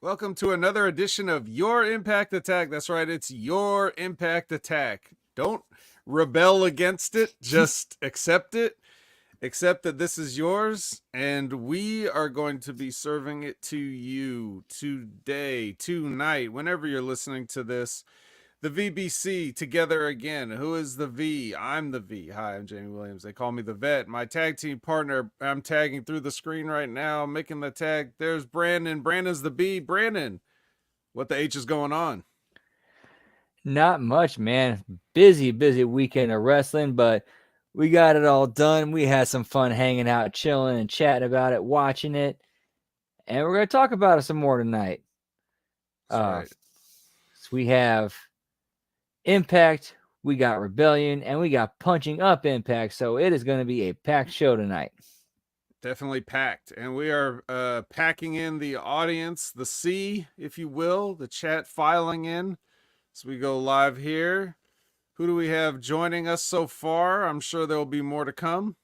Welcome to another edition of Your Impact Attack. That's right, it's Your Impact Attack. Don't rebel against it, just accept it. Accept that this is yours, and we are going to be serving it to you today, tonight, whenever you're listening to this. The VBC together again. Who is the V? I'm the V. Hi, I'm Jamie Williams. They call me the Vet. My tag team partner, I'm tagging through the screen right now, making the tag. There's Brandon. Brandon's the B. Brandon, what the H is going on? Not much, man. Busy weekend of wrestling, but we got it all done. We had some fun hanging out, chilling, and chatting about it, watching it. And we're going to talk about it some more tonight. That's right. So we have Impact, we got Rebellion, and we got Punching Up Impact. So it is going to be a packed show tonight. Definitely packed. And we are packing in the audience, the C, if you will, the chat filing in. So we go live here. Who do we have joining us so far? I'm sure there will be more to come.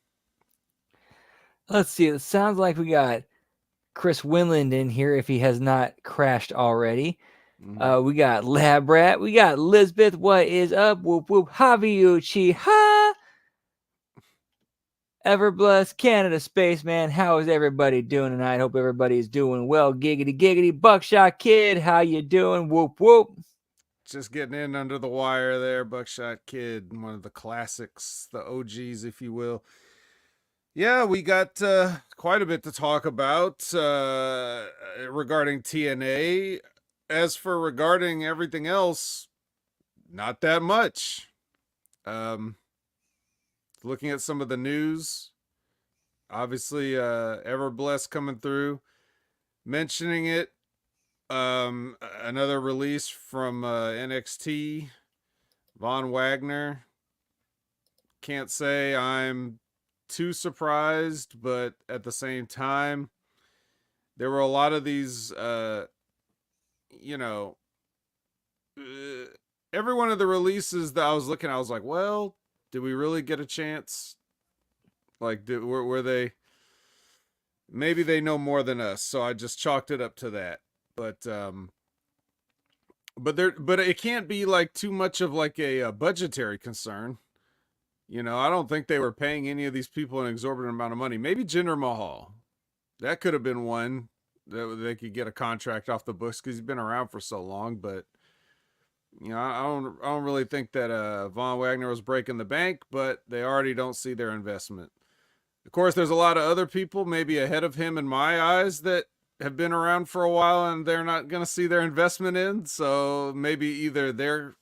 Let's see. It sounds like we got Chris Winland in here if he has not crashed already. We got Lab Rat. We got Lisbeth. What is up? Whoop whoop. Javiuchi. Ha! Everblessed Canada Spaceman. How is everybody doing tonight? Hope everybody's doing well. Giggity giggity. Buckshot Kid. How you doing? Whoop whoop. Just getting in under the wire there. Buckshot Kid, one of the classics, the OGs, if you will. Yeah, we got quite a bit to talk about regarding TNA. As for regarding everything else, not that much. Looking at some of the news, obviously Everblessed coming through, mentioning it. Another release from NXT, Von Wagner. Can't say I'm too surprised, but at the same time, there were a lot of these, every one of the releases that I was looking at, I was like, well, did we really get a chance? Like, were they, maybe they know more than us, so I just chalked it up to that. But it can't be like too much of like a budgetary concern. You know, I don't think they were paying any of these people an exorbitant amount of money. Maybe Jinder Mahal, that could have been one that they could get a contract off the books because he's been around for so long. But you know, I don't really think that Von Wagner was breaking the bank, but they already don't see their investment. Of course, there's a lot of other people maybe ahead of him in my eyes that have been around for a while and they're not going to see their investment in. So maybe either they're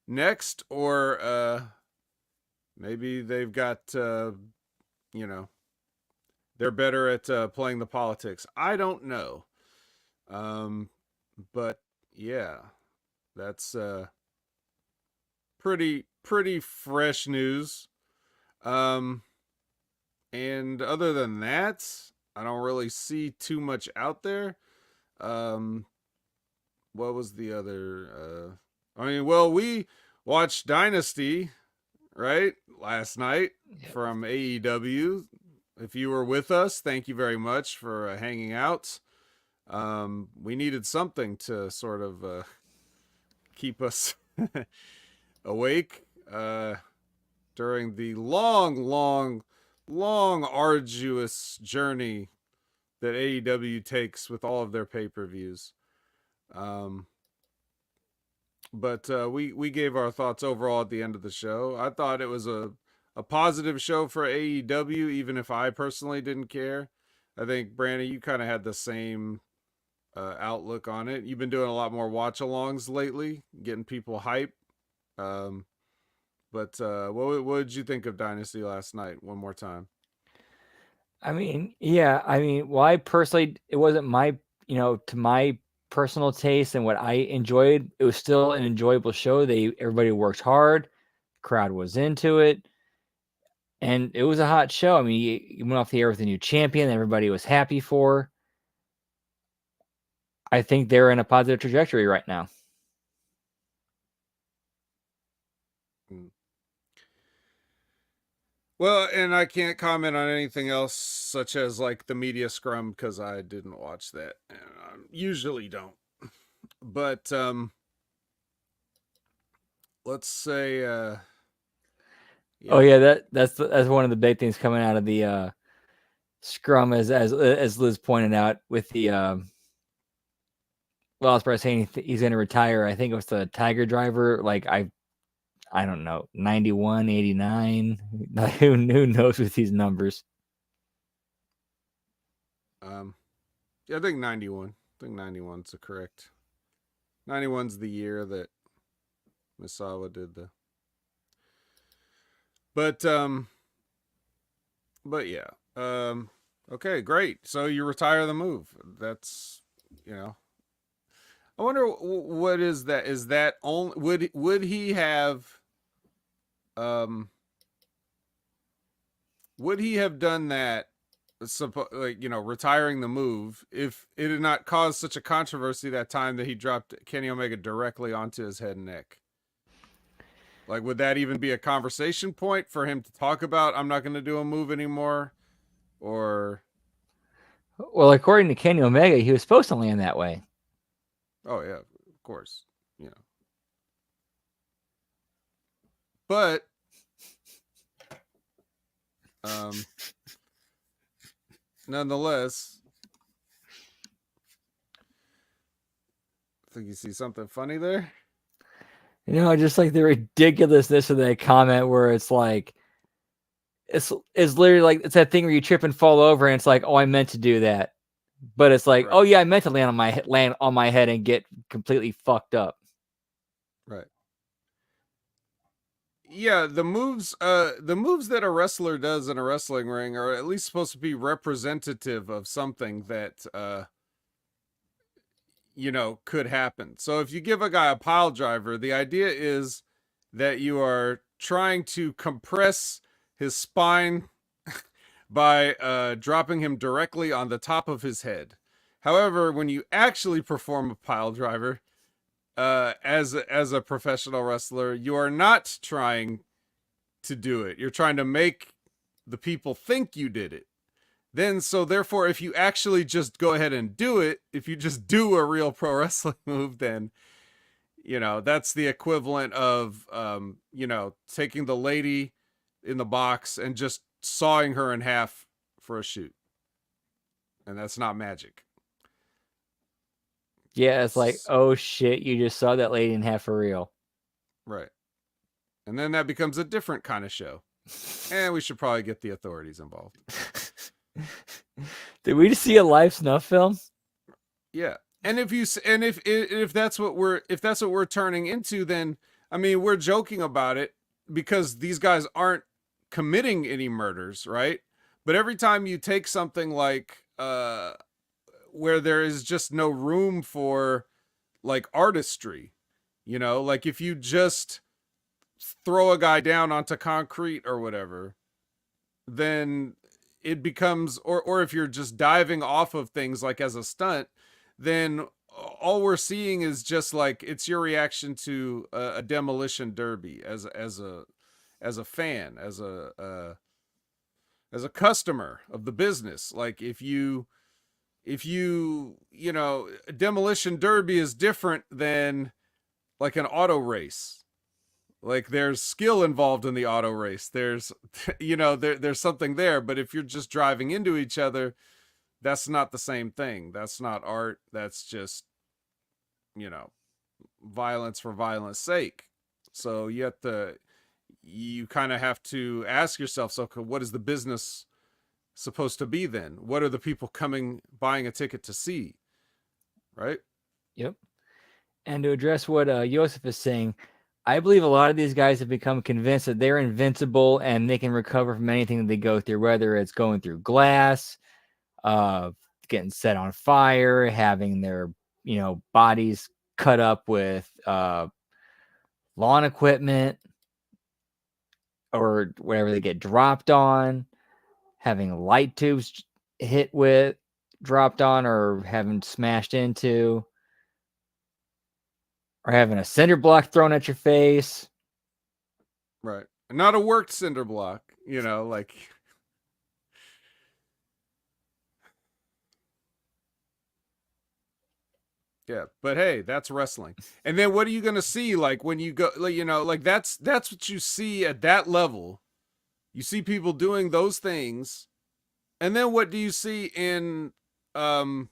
next or maybe they've got, they're better at playing the politics. I don't know. But yeah, that's pretty fresh news. And other than that, I don't really see too much out there. What was the other? We watched Dynasty, right, last night from AEW. If you were with us, thank you very much for hanging out. We needed something to sort of keep us awake during the long, arduous journey that AEW takes with all of their pay-per-views. But we gave our thoughts overall at the end of the show. I thought it was a positive show for AEW, even if I personally didn't care. I think, Brandon, you kind of had the same outlook on it. You've been doing a lot more watch-alongs lately, getting people hype. But what did you think of Dynasty last night? One more time. Well, I personally, it wasn't my, to my personal taste and what I enjoyed. It was still an enjoyable show. Everybody worked hard, crowd was into it, and it was a hot show. I mean, you went off the air with a new champion that everybody was happy for. I think they're in a positive trajectory right now. Well, and I can't comment on anything else, such as like the media scrum, because I didn't watch that, and I usually don't. But let's say Oh yeah, that's one of the big things coming out of the scrum, as Liz pointed out with the Ospreay saying he's going to retire. I think it was the Tiger Driver. Like I don't know, 91, 89. Who knows with these numbers? Yeah, I think 91. I think 91's the correct. 91's the year that Misawa did the. But yeah. Okay, great. So you retire the move. That's, you know. I wonder what is that? Is that only would he have um would he have done that, like, you know, retiring the move, if it had not caused such a controversy that time that he dropped Kenny Omega directly onto his head and neck? Like, would that even be a conversation point for him to talk about, I'm not going to do a move anymore? Or, Well, according to Kenny Omega, he was supposed to land that way. oh yeah, of course, you know. But nonetheless, I think you see something funny there. You know, just like the ridiculousness of that comment where it's like, it's literally like, it's that thing where you trip and fall over and it's like, oh, I meant to do that. But it's like, Right. oh yeah, I meant to land on my head and get completely fucked up. Right. Yeah, the moves that a wrestler does in a wrestling ring are at least supposed to be representative of something that you know, could happen. So if you give a guy a pile driver, the idea is that you are trying to compress his spine by dropping him directly on the top of his head. However, when you actually perform a pile driver, as a professional wrestler, you are not trying to do it. You're trying to make the people think you did it. Then, so therefore, if you actually just go ahead and do it, if you just do a real pro wrestling move, then, you know, that's the equivalent of you know, taking the lady in the box and just sawing her in half for a shoot. And that's not magic. Yeah, it's like, oh shit, you just saw that lady in half for real. Right. And then that becomes a different kind of show. And we should probably get the authorities involved. Did we just see a live snuff film? Yeah. And if that's what we're turning into, then I mean, we're joking about it because these guys aren't committing any murders, right? But every time you take something like where there is just no room for like artistry, you know, like if you just throw a guy down onto concrete or whatever, then it becomes, or if you're just diving off of things like as a stunt, then all we're seeing is just like, it's your reaction to a demolition derby as a fan, as a customer of the business. Like if you know, a demolition derby is different than like an auto race. Like there's skill involved in the auto race. There's you know, there's something there, but if you're just driving into each other, that's not the same thing. That's not art. That's just, you know, violence for violence sake. So you kind of have to ask yourself, so what is the business supposed to be then? What are the people buying a ticket to see? Right? Yep. And to address what Joseph is saying, I believe a lot of these guys have become convinced that they're invincible and they can recover from anything that they go through, whether it's going through glass, getting set on fire, having their, you know, bodies cut up with lawn equipment or whatever they get dropped on, having light tubes dropped on or having smashed into, or having a cinder block thrown at your face. Right. Not a worked cinder block, you know, like. Yeah, but hey, that's wrestling. And then what are you going to see like when you go, like, you know, like that's what you see at that level. You see people doing those things. And then what do you see in um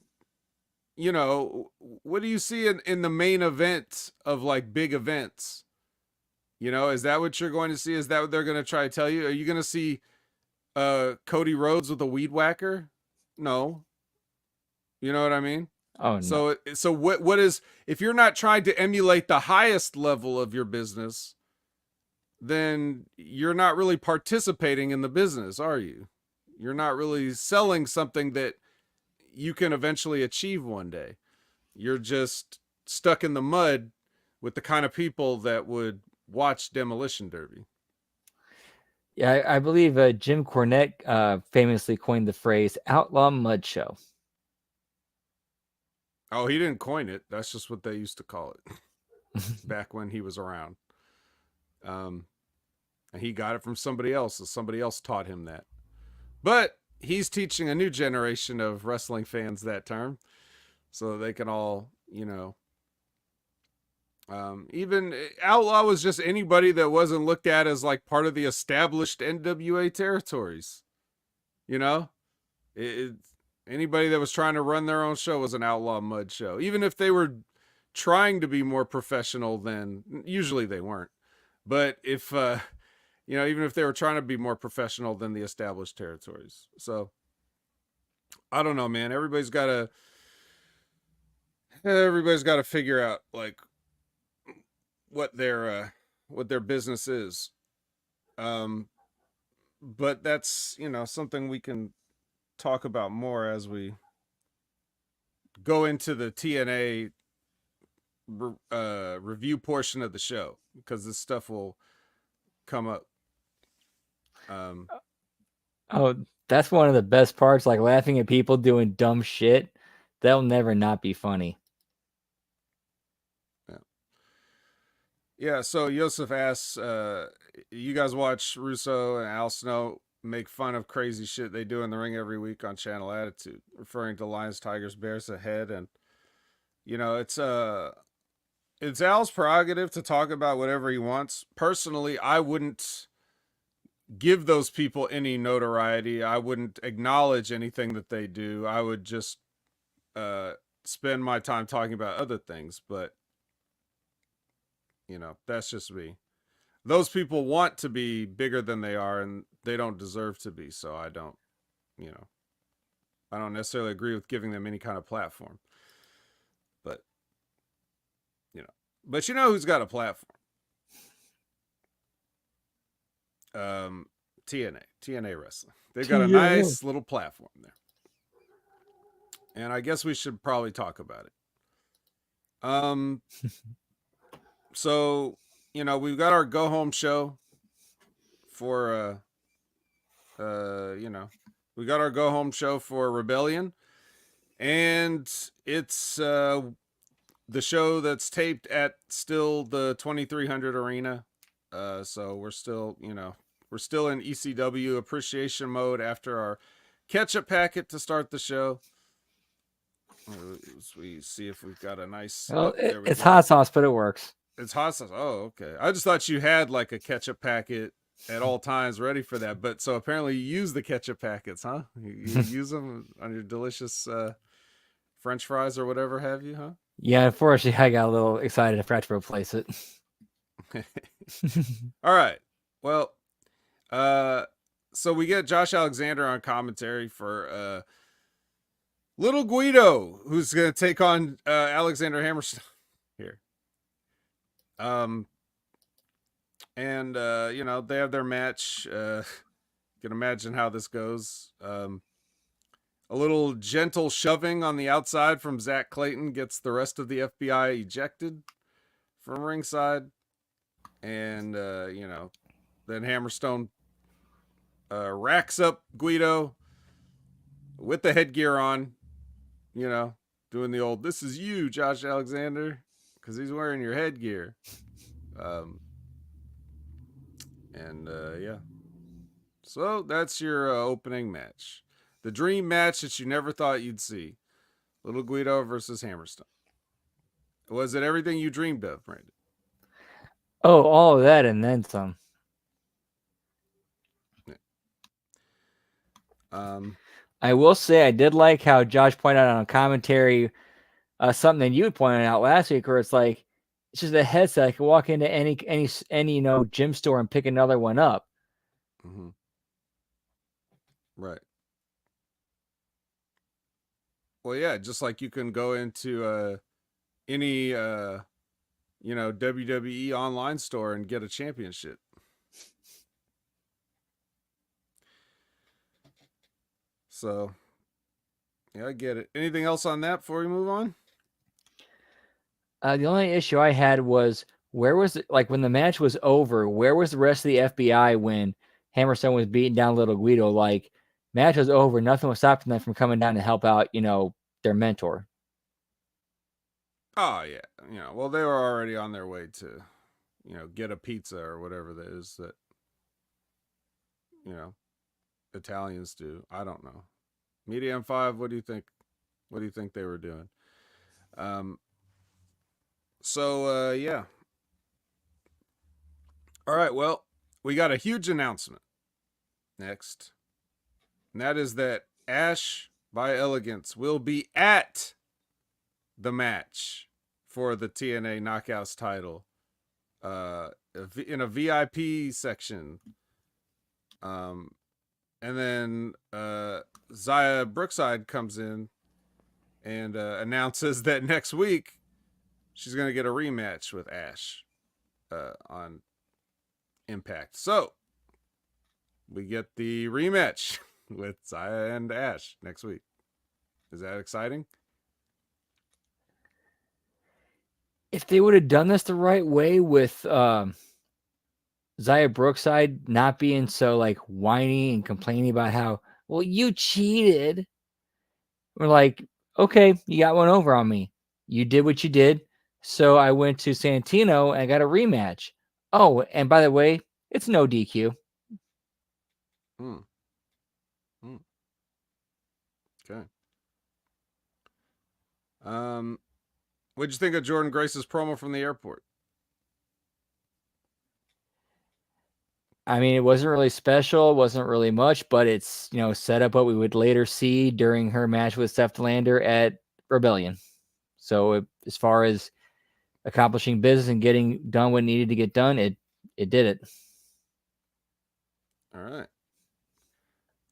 you know, what do you see in the main event of like big events? You know, is that what you're going to see? Is that what they're going to try to tell you? Are you going to see Cody Rhodes with a weed whacker? No. You know what I mean? Oh no. So what is, if you're not trying to emulate the highest level of your business, then you're not really participating in the business, are you? You're not really selling something that you can eventually achieve one day. You're just stuck in the mud with the kind of people that would watch Demolition Derby. Yeah, I believe Jim Cornette famously coined the phrase "outlaw mud show." Oh, he didn't coin it. That's just what they used to call it back when he was around. And he got it from somebody else. So somebody else taught him that. But he's teaching a new generation of wrestling fans that term, so they can all, you know, even outlaw was just anybody that wasn't looked at as like part of the established NWA territories. You know, it anybody that was trying to run their own show was an outlaw mud show, even if they were trying to be more professional than, usually they weren't. But if you know, even if they were trying to be more professional than the established territories. So I don't know, man. Everybody's got to figure out like what their business is. But that's, you know, something we can talk about more as we go into the TNA review portion of the show, because this stuff will come up. Oh, that's one of the best parts, like laughing at people doing dumb shit. They'll never not be funny. Yeah, so Yosef asks, you guys watch Russo and Al Snow make fun of crazy shit they do in the ring every week on Channel Attitude, referring to Lions, Tigers, Bears ahead. And, you know, it's Al's prerogative to talk about whatever he wants. Personally, I wouldn't give those people any notoriety. I wouldn't acknowledge anything that they do. I would just spend my time talking about other things. But, you know, that's just me. Those people want to be bigger than they are, and they don't deserve to be. So I don't, you know, I don't necessarily agree with giving them any kind of platform. But, you know who's got a platform? TNA Wrestling. They've got a nice little platform there. And I guess we should probably talk about it. So, you know, we've got our go home show for you know, we got our go home show for Rebellion, and it's the show that's taped at still the 2300 arena. So we're still, you know, we're still in ECW appreciation mode after our catch-up packet to start the show. We see if we've got a nice. Well, it's go. hot sauce, but it works. It's hot sauce. Oh, okay. I just thought you had like a ketchup packet at all times ready for that. But so apparently you use the ketchup packets, huh? You use them on your delicious French fries or whatever have you, huh? Yeah, unfortunately, I got a little excited to have to replace it. All right. Well, so we get Josh Alexander on commentary for Little Guido, who's going to take on Alexander Hammerstone here. And you know, they have their match. You can imagine how this goes. A little gentle shoving on the outside from Zach Clayton gets the rest of the FBI ejected from ringside. And you know, then Hammerstone racks up Guido with the headgear on, you know, doing the old, this is you, Josh Alexander, because he's wearing your headgear. Yeah. So that's your opening match. The dream match that you never thought you'd see. Little Guido versus Hammerstone. Was it everything you dreamed of, Brandon? Oh, all of that and then some. I will say I did like how Josh pointed out on commentary something that you had pointed out last week, where it's like it's just a headset. I can walk into any gym store and pick another one up. Mm-hmm. Right. Well, yeah, just like you can go into any WWE online store and get a championship. So, yeah, I get it. Anything else on that before we move on? The only issue I had was where was it, like when the match was over, where was the rest of the FBI when Hammerstone was beating down Little Guido? Like, match was over, nothing was stopping them from coming down to help out, their mentor. Oh, yeah. Well, they were already on their way to, get a pizza or whatever that is that, you know, Italians do. I don't know. Media M5, what do you think? What do you think they were doing? Yeah. All right, well, we got a huge announcement next. And that is that Ash by Elegance will be at the match for the TNA Knockouts title in a VIP section. And then Zaya Brookside comes in and announces that next week she's going to get a rematch with Ash on Impact. So we get the rematch with Zaya and Ash next week. Is that exciting? If they would have done this the right way with Zaya Brookside not being so like whiny and complaining about how, well, you cheated. We're like, okay, you got one over on me. You did what you did. So I went to Santino and I got a rematch. Oh, and by the way, it's no DQ. Hmm. Okay. What'd you think of Jordan Grace's promo from the airport? I mean, it wasn't really special, wasn't really much, but it's, set up what we would later see during her match with Steph Lander at Rebellion. So as far as accomplishing business and getting done what needed to get done, it did it. All right.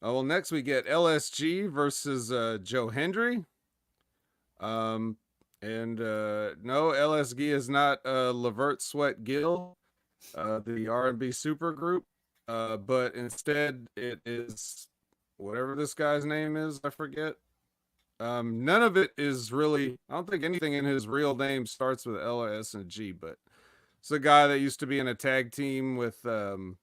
Well, next we get LSG versus Joe Hendry. No, LSG is not Levert Sweat Gill, the R&B super group, but instead it is whatever this guy's name is. I forget. None of it is really. I don't think anything in his real name starts with L, S, and G. But it's a guy that used to be in a tag team with God,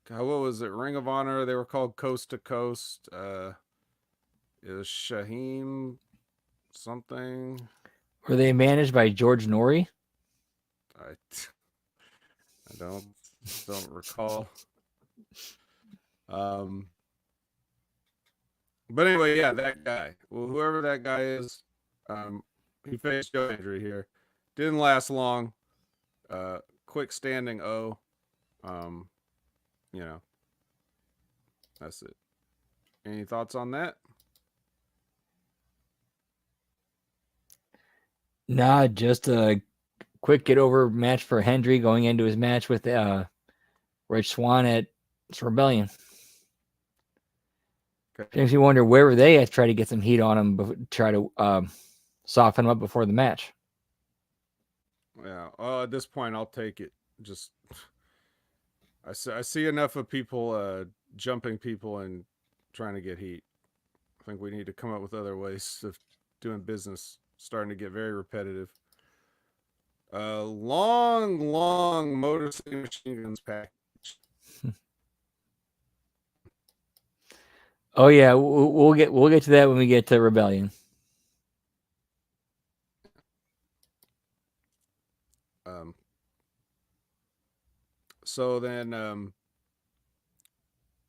what was it? Ring of Honor. They were called Coast to Coast. It was Shaheem something. Were they managed by George Norrie? I don't recall. But anyway, yeah, that guy. Well, whoever that guy is, he faced Joe Hendry here. Didn't last long. Quick standing O. You know, that's it. Any thoughts on that? Nah, just a quick get over match for Hendry going into his match with Rich Swann at Rebellion. Okay. Makes me wonder where were they at to try to get some heat on him, try to soften him up before the match. Yeah. At this point, I'll take it. Just I see enough of people jumping people and trying to get heat. I think we need to come up with other ways of doing business. Starting to get very repetitive. Long Motor City Machine Guns package. Oh yeah, we'll get to that when we get to Rebellion. So then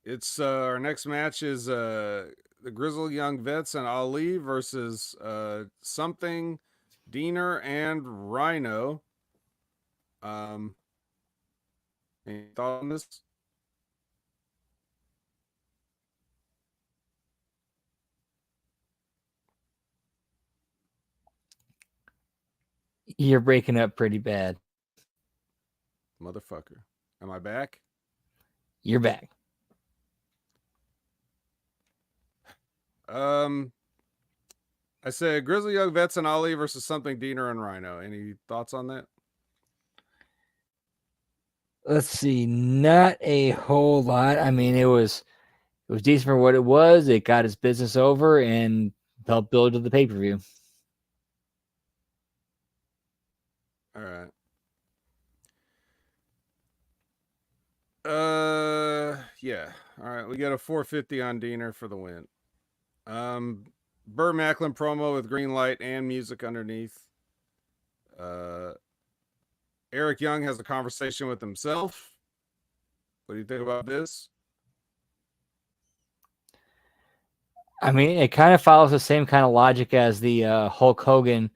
it's our next match is the Grizzled Young Vets and Ali versus something Diener and Rhino. Any thought on this? You're breaking up pretty bad. Motherfucker. Am I back? You're back. I say Grizzly Young Vets and Ali versus something Diener and Rhino. Any thoughts on that? Let's see, not a whole lot. I mean, it was decent for what it was. It got its business over and helped build to the pay-per-view. All right. Yeah. All right. We got a 450 on Diener for the win. Burt Macklin promo with green light and music underneath. Eric Young has a conversation with himself. What do you think about this? I mean, it kind of follows the same kind of logic as the Hulk Hogan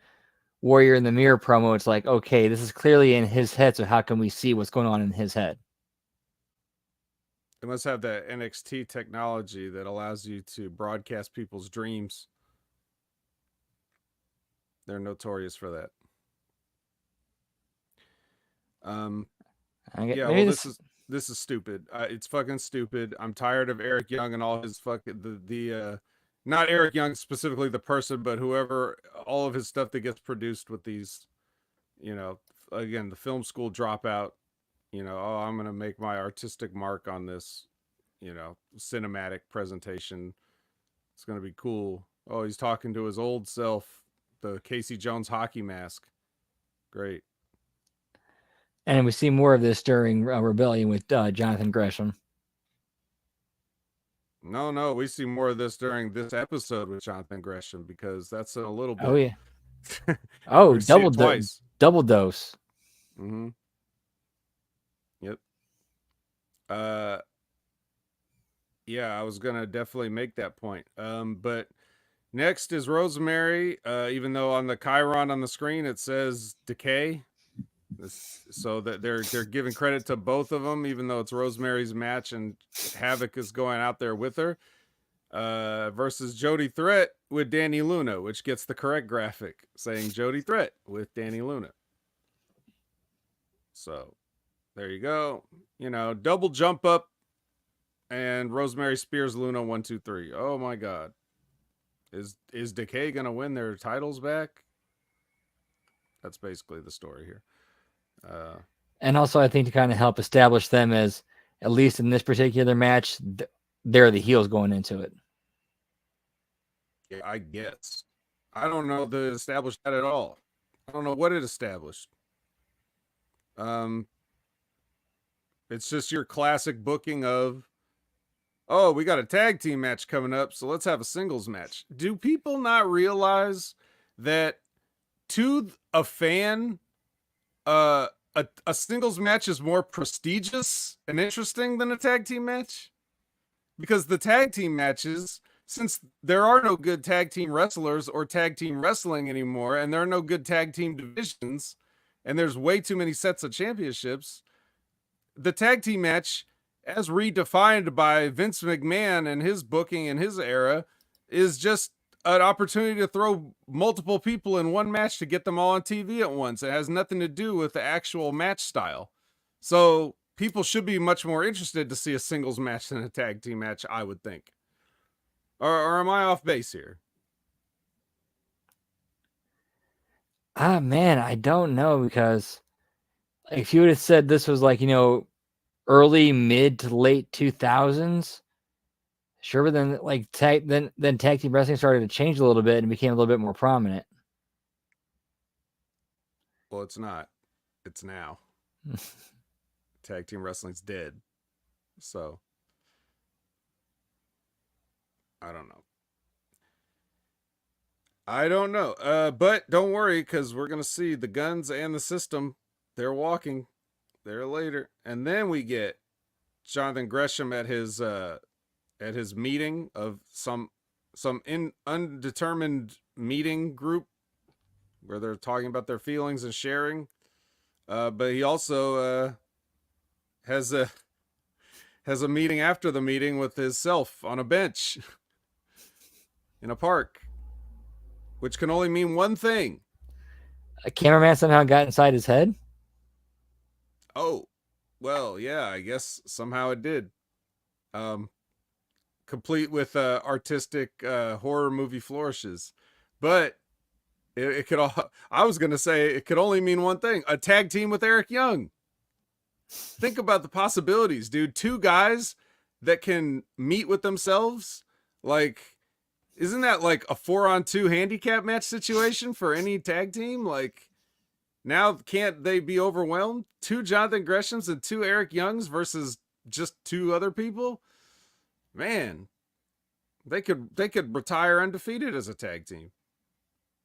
Warrior in the Mirror promo. It's like, okay, this is clearly in his head, so how can we see what's going on in his head? It must have that NXT technology that allows you to broadcast people's dreams. They're notorious for that. Yeah, well, this is stupid. It's fucking stupid. I'm tired of Eric Young and all his fucking not Eric Young specifically the person, but whoever, all of his stuff that gets produced with these, again, the film school dropout. Oh, I'm gonna make my artistic mark on this, cinematic presentation. It's gonna be cool. Oh, he's talking to his old self, the Casey Jones hockey mask. Great. And we see more of this during Rebellion with Jonathan Gresham. No, we see more of this during this episode with Jonathan Gresham because that's a little bit. Oh yeah. Oh, double dose. Mm-hmm. Yep. Yeah, I was gonna definitely make that point. But next is Rosemary. Even though on the Chiron on the screen it says Decay, so that they're giving credit to both of them, even though it's Rosemary's match and Havoc is going out there with her. Versus Jody Threat with Danny Luna, which gets the correct graphic saying Jody Threat with Danny Luna. So there you go. Double jump up and Rosemary spears Luna 1, 2, 3. Oh my God. Is Decay gonna win their titles back? That's basically the story here. And also, I think to kind of help establish them as, at least in this particular match, they're the heels going into it. Yeah, I guess. I don't know that it established that at all. I don't know what it established. It's just your classic booking of, oh, we got a tag team match coming up, so let's have a singles match. Do people not realize that to a fan, a singles match is more prestigious and interesting than a tag team match? Because the tag team matches, since there are no good tag team wrestlers or tag team wrestling anymore, and there are no good tag team divisions, and there's way too many sets of championships, the tag team match, as redefined by Vince McMahon and his booking in his era, is just an opportunity to throw multiple people in one match to get them all on TV at once. It has nothing to do with the actual match style. So people should be much more interested to see a singles match than a tag team match, I would think. Or am I off base here? Man, I don't know, because if you would have said this was like, early, mid to late 2000s, sure, but then then tag team wrestling started to change a little bit and became a little bit more prominent. Well, it's not. It's now. Tag team wrestling's dead. So I don't know. But don't worry, because we're gonna see the Guns and the System. They're walking. They're later, and then we get Jonathan Gresham at his meeting of some undetermined meeting group where they're talking about their feelings and sharing. But he also has a meeting after the meeting with himself on a bench in a park, which can only mean one thing. A cameraman somehow got inside his head. Oh, well, yeah, I guess somehow it did. Complete with artistic horror movie flourishes. But it could all, I was going to say it could only mean one thing: a tag team with Eric Young. Think about the possibilities, dude. Two guys that can meet with themselves. Like, isn't that like a 4-on-2 handicap match situation for any tag team? Like, now can't they be overwhelmed? Two Jonathan Greshams and two Eric Youngs versus just two other people? Man, they could retire undefeated as a tag team.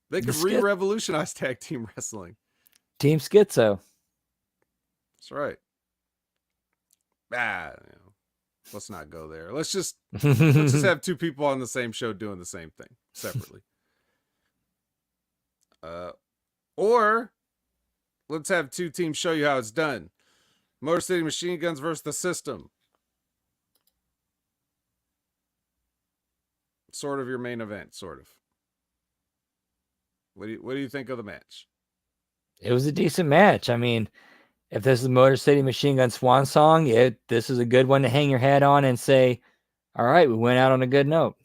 They could re-revolutionize tag team wrestling. Team Schizo. That's right. Let's not go there. Let's just have two people on the same show doing the same thing separately. Or let's have two teams show you how it's done. Motor City Machine Guns versus the System. Sort of your main event, sort of. What do you think of the match? It was a decent match. I mean, if this is the Motor City Machine Gun Swan Song, this is a good one to hang your hat on and say, all right, we went out on a good note.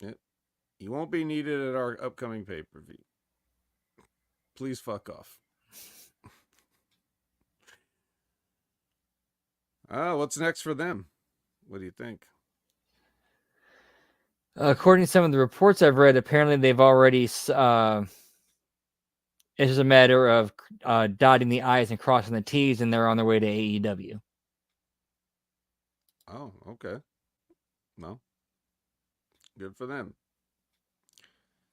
You won't be needed at our upcoming pay-per-view. Please fuck off. What's next for them? What do you think? According to some of the reports I've read, apparently they've already, it's just a matter of dotting the I's and crossing the T's, and they're on their way to AEW. Oh, okay. No. Good for them.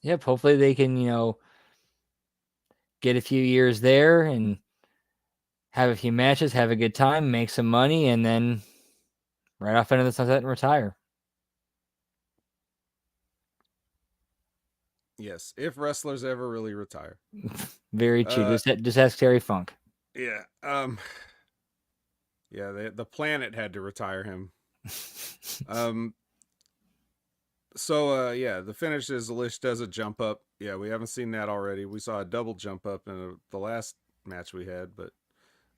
Yep, hopefully they can, get a few years there and have a few matches, have a good time, make some money, and then right off into the sunset and retire. Yes, if wrestlers ever really retire. Very true. Just ask Terry Funk. Yeah. Yeah, the Planet had to retire him. So the finish is Lish does a jump up. Yeah, we haven't seen that already. We saw a double jump up in the last match we had, but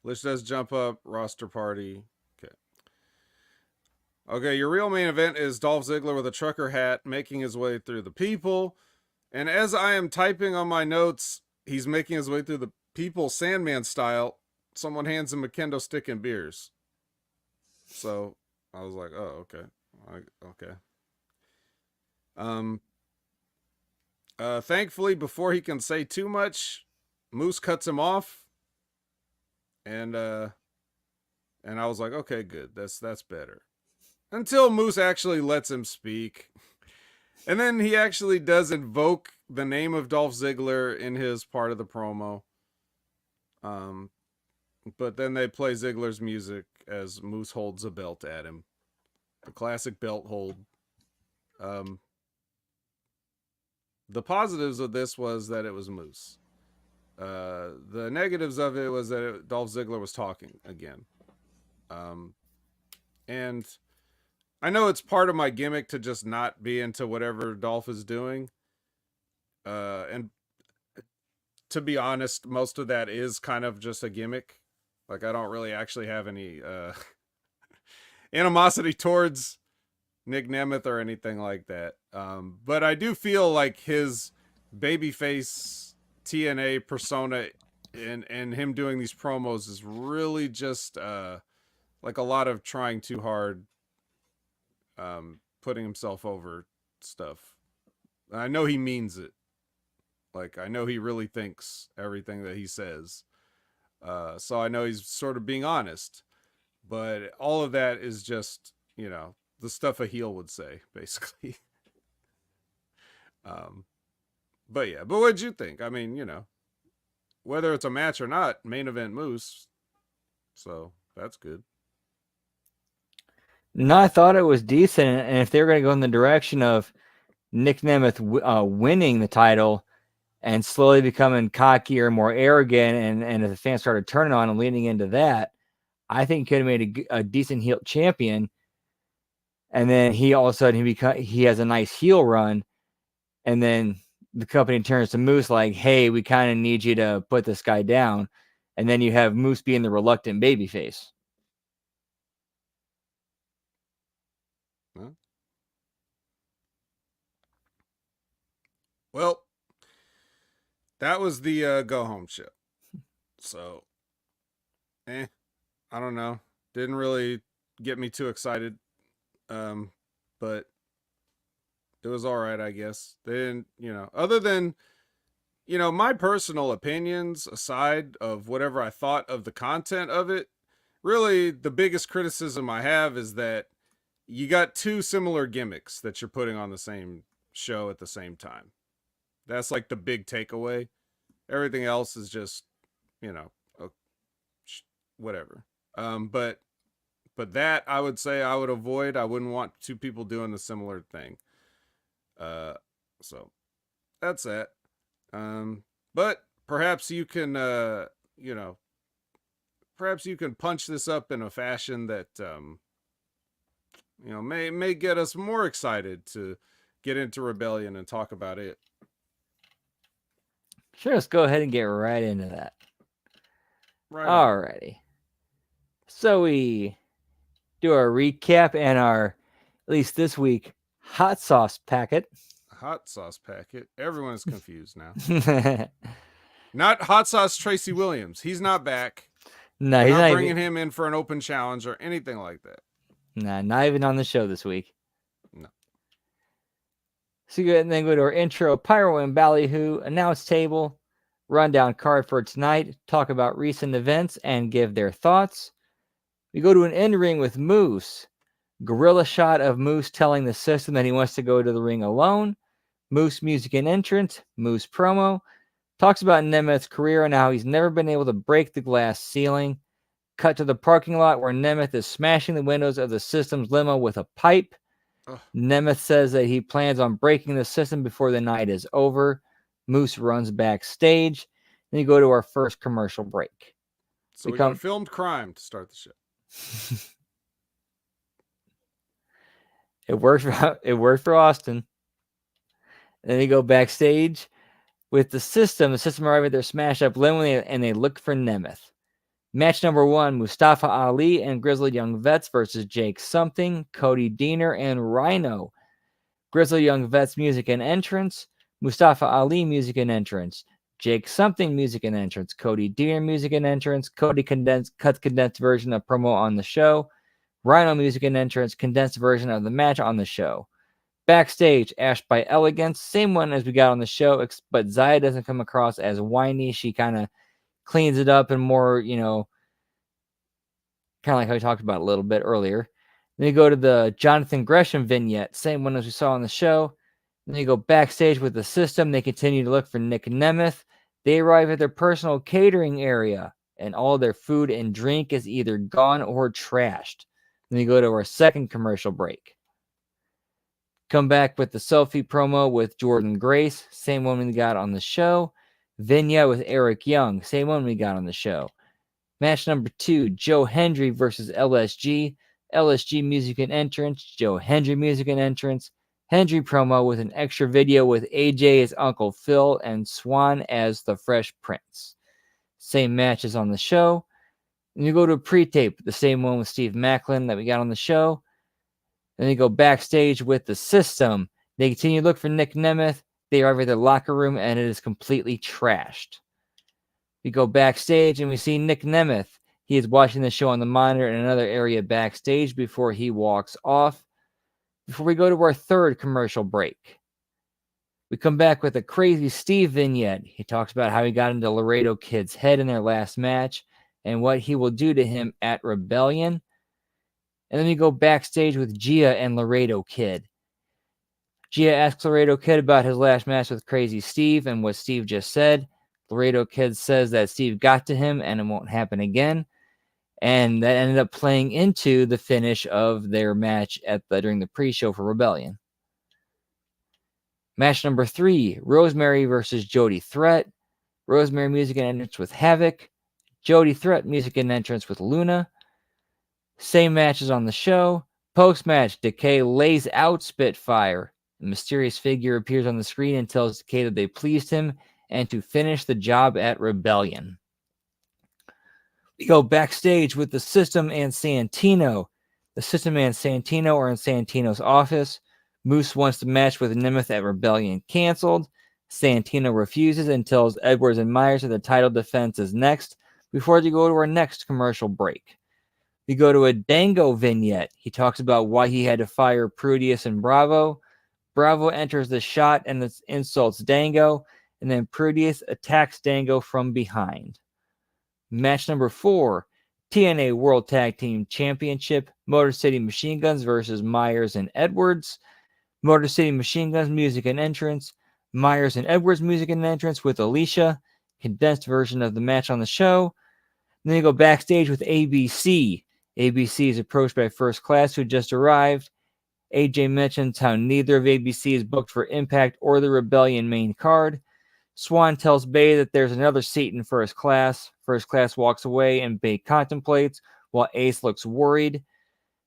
Lish does jump up, roster party. Okay, your real main event is Dolph Ziggler with a trucker hat making his way through the people. And as I am typing on my notes, he's making his way through the people Sandman style. Someone hands him a kendo stick and beers. So I was like, oh, okay. Okay. Thankfully, before he can say too much, Moose cuts him off. And I was like, okay, good. That's better. Until Moose actually lets him speak. And then he actually does invoke the name of Dolph Ziggler in his part of the promo. But then they play Ziggler's music as Moose holds a belt at him. The classic belt hold. The positives of this was that it was Moose. The negatives of it was that Dolph Ziggler was talking again. And I know it's part of my gimmick to just not be into whatever Dolph is doing. And to be honest, most of that is kind of just a gimmick. Like, I don't really actually have any animosity towards Nick Nemeth or anything like that. But I do feel like his babyface TNA persona and him doing these promos is really just like a lot of trying too hard, putting himself over stuff. I know he means it. Like, I know he really thinks everything that he says. So I know he's sort of being honest. But all of that is just, the stuff a heel would say, basically. But what'd you think? I mean, whether it's a match or not, main event Moose. So that's good. No, I thought it was decent. And if they're going to go in the direction of Nick Nemeth winning the title and slowly becoming cockier, more arrogant, and as the fans started turning on and leaning into that, I think he could have made a decent heel champion. And then he all of a sudden he has a nice heel run, and then the company turns to Moose like, "Hey, we kind of need you to put this guy down," and then you have Moose being the reluctant babyface. Huh? Well, that was the go home show. So, I don't know. Didn't really get me too excited. But it was all right, I guess. They didn't, other than, my personal opinions aside of whatever I thought of the content of it, really the biggest criticism I have is that you got two similar gimmicks that you're putting on the same show at the same time. That's like the big takeaway. Everything else is just, you know, whatever. But that I would say I would avoid. I wouldn't want two people doing a similar thing. So that's that. But perhaps you can, perhaps you can punch this up in a fashion that, may get us more excited to get into Rebellion and talk about it. Sure, let's go ahead and get right into that. Right. Alrighty. So we do our recap and our, at least this week, hot sauce packet. Hot sauce packet. Everyone is confused now. Not hot sauce Tracy Williams. He's not back. No, We're he's not not bringing even, him in for an open challenge or anything like that. nah, not even on the show this week. No. So you then go to our intro, Pyro and Ballyhoo, announce table, rundown card for tonight, talk about recent events and give their thoughts. We go to an end ring with Moose. Gorilla shot of Moose telling the system that he wants to go to the ring alone. Moose music and entrance. Moose promo. Talks about Nemeth's career and how he's never been able to break the glass ceiling. Cut to the parking lot where Nemeth is smashing the windows of the system's limo with a pipe. Ugh. Nemeth says that he plans on breaking the system before the night is over. Moose runs backstage. Then you go to our first commercial break. So we got a filmed crime to start the show. It worked for Austin. And then they go backstage with the system. The system arrive at their smash up limo and they look for Nemeth. Match number 1, Mustafa Ali and Grizzled Young Vets versus Jake Something, Cody Deaner, and Rhino. Grizzled Young Vets music and entrance. Mustafa Ali music and entrance. Jake Something music and entrance. Cody Deaner music and entrance. Cody cuts condensed version of promo on the show. Rhino music and entrance. Condensed version of the match on the show. Backstage, Ash by Elegance, same one as we got on the show, but Zaya doesn't come across as whiny. She kind of cleans it up and more, kind of like how we talked about a little bit earlier. Then you go to the Jonathan Gresham vignette, same one as we saw on the show. Then you go backstage with the system. They continue to look for Nick Nemeth. They arrive at their personal catering area, and all their food and drink is either gone or trashed. Then you go to our second commercial break. Come back with the selfie promo with Jordan Grace, same one we got on the show. Vignette with Eric Young, same one we got on the show. Match number 2, Joe Hendry versus LSG. LSG music and entrance, Joe Hendry music and entrance. Hendry promo with an extra video with AJ as Uncle Phil and Swan as the Fresh Prince. Same matches on the show. And you go to a pre-tape, the same one with Steve Macklin that we got on the show. Then they go backstage with the system. They continue to look for Nick Nemeth. They arrive at their locker room, and it is completely trashed. We go backstage, and we see Nick Nemeth. He is watching the show on the monitor in another area backstage before he walks off. Before we go to our third commercial break, we come back with a Crazy Steve vignette. He talks about how he got into Laredo Kid's head in their last match and what he will do to him at Rebellion. And then we go backstage with Gia and Laredo Kid. Gia asks Laredo Kid about his last match with Crazy Steve and what Steve just said. Laredo Kid says that Steve got to him and it won't happen again. And that ended up playing into the finish of their match during the pre-show for Rebellion. Match number 3, Rosemary versus Jody Threat. Rosemary music and entrance with Havoc. Jody Threat music and entrance with Luna. Same matches on the show. Post-match, Decay lays out Spitfire. A mysterious figure appears on the screen and tells Decay that they pleased him and to finish the job at Rebellion. We go backstage with the System and Santino. The System and Santino are in Santino's office. Moose wants to match with Nemeth at Rebellion canceled. Santino refuses and tells Edwards and Myers that the title defense is next before they go to our next commercial break. We go to a Dango vignette. He talks about why he had to fire Prudius and Bravo. Bravo enters the shot and insults Dango, and then Prudius attacks Dango from behind. Match number 4, TNA World Tag Team Championship, Motor City Machine Guns versus Myers and Edwards. Motor City Machine Guns music and entrance. Myers and Edwards music and entrance with Alicia. Condensed version of the match on the show. And then you go backstage with ABC. ABC is approached by First Class, who just arrived. AJ mentions how neither of ABC is booked for Impact or the Rebellion main card. Swan tells Bay that there's another seat in First Class. First Class walks away and Bay contemplates, while Ace looks worried.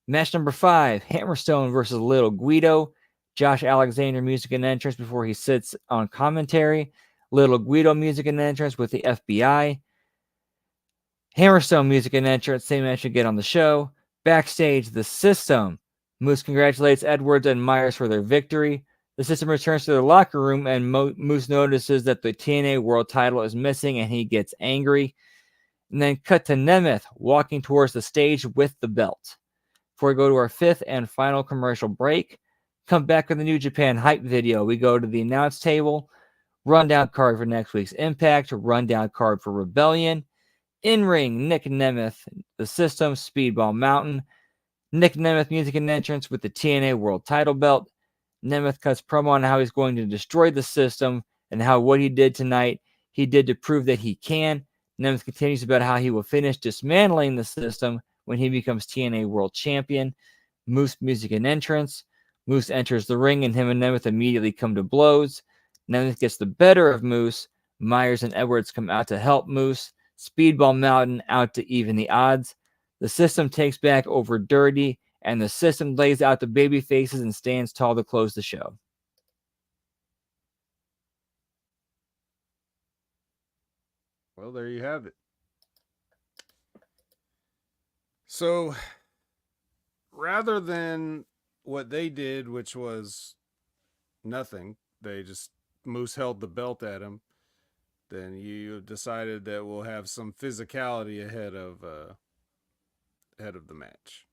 Match number 5, Hammerstone versus Little Guido. Josh Alexander music and entrance before he sits on commentary. Little Guido music and entrance with the FBI. Hammerstone music and entrance, same match you get on the show. Backstage, the System. Moose congratulates Edwards and Myers for their victory. The System returns to their locker room, and Moose notices that the TNA World title is missing, and he gets angry. And then cut to Nemeth walking towards the stage with the belt. Before we go to our 5th and final commercial break, come back with the New Japan hype video. We go to the announce table, rundown card for next week's Impact, rundown card for Rebellion. In-ring, Nick Nemeth, the System, Speedball Mountain. Nick Nemeth music and entrance with the TNA World title belt. Nemeth cuts promo on how he's going to destroy the System and how what he did tonight, he did to prove that he can. Nemeth continues about how he will finish dismantling the System when he becomes TNA World Champion. Moose music and entrance. Moose enters the ring and him and Nemeth immediately come to blows. Nemeth gets the better of Moose. Myers and Edwards come out to help Moose. Speedball Mountain out to even the odds. The System takes back over Dirty, and the System lays out the baby faces and stands tall to close the show. Well, there you have it. So, rather than what they did, which was nothing, they just Moose held the belt at him, then you decided that we'll have some physicality ahead of the match,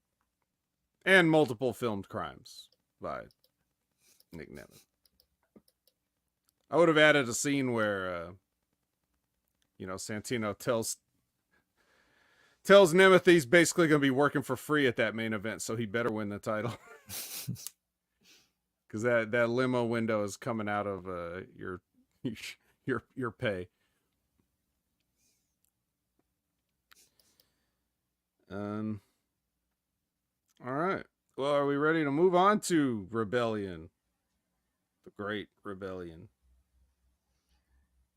and multiple filmed crimes by Nick Nemeth. I would have added a scene where Santino tells Nemeth he's basically going to be working for free at that main event, so he better win the title. Because that limo window is coming out of your pay. All right. Well, are we ready to move on to Rebellion? The Great Rebellion.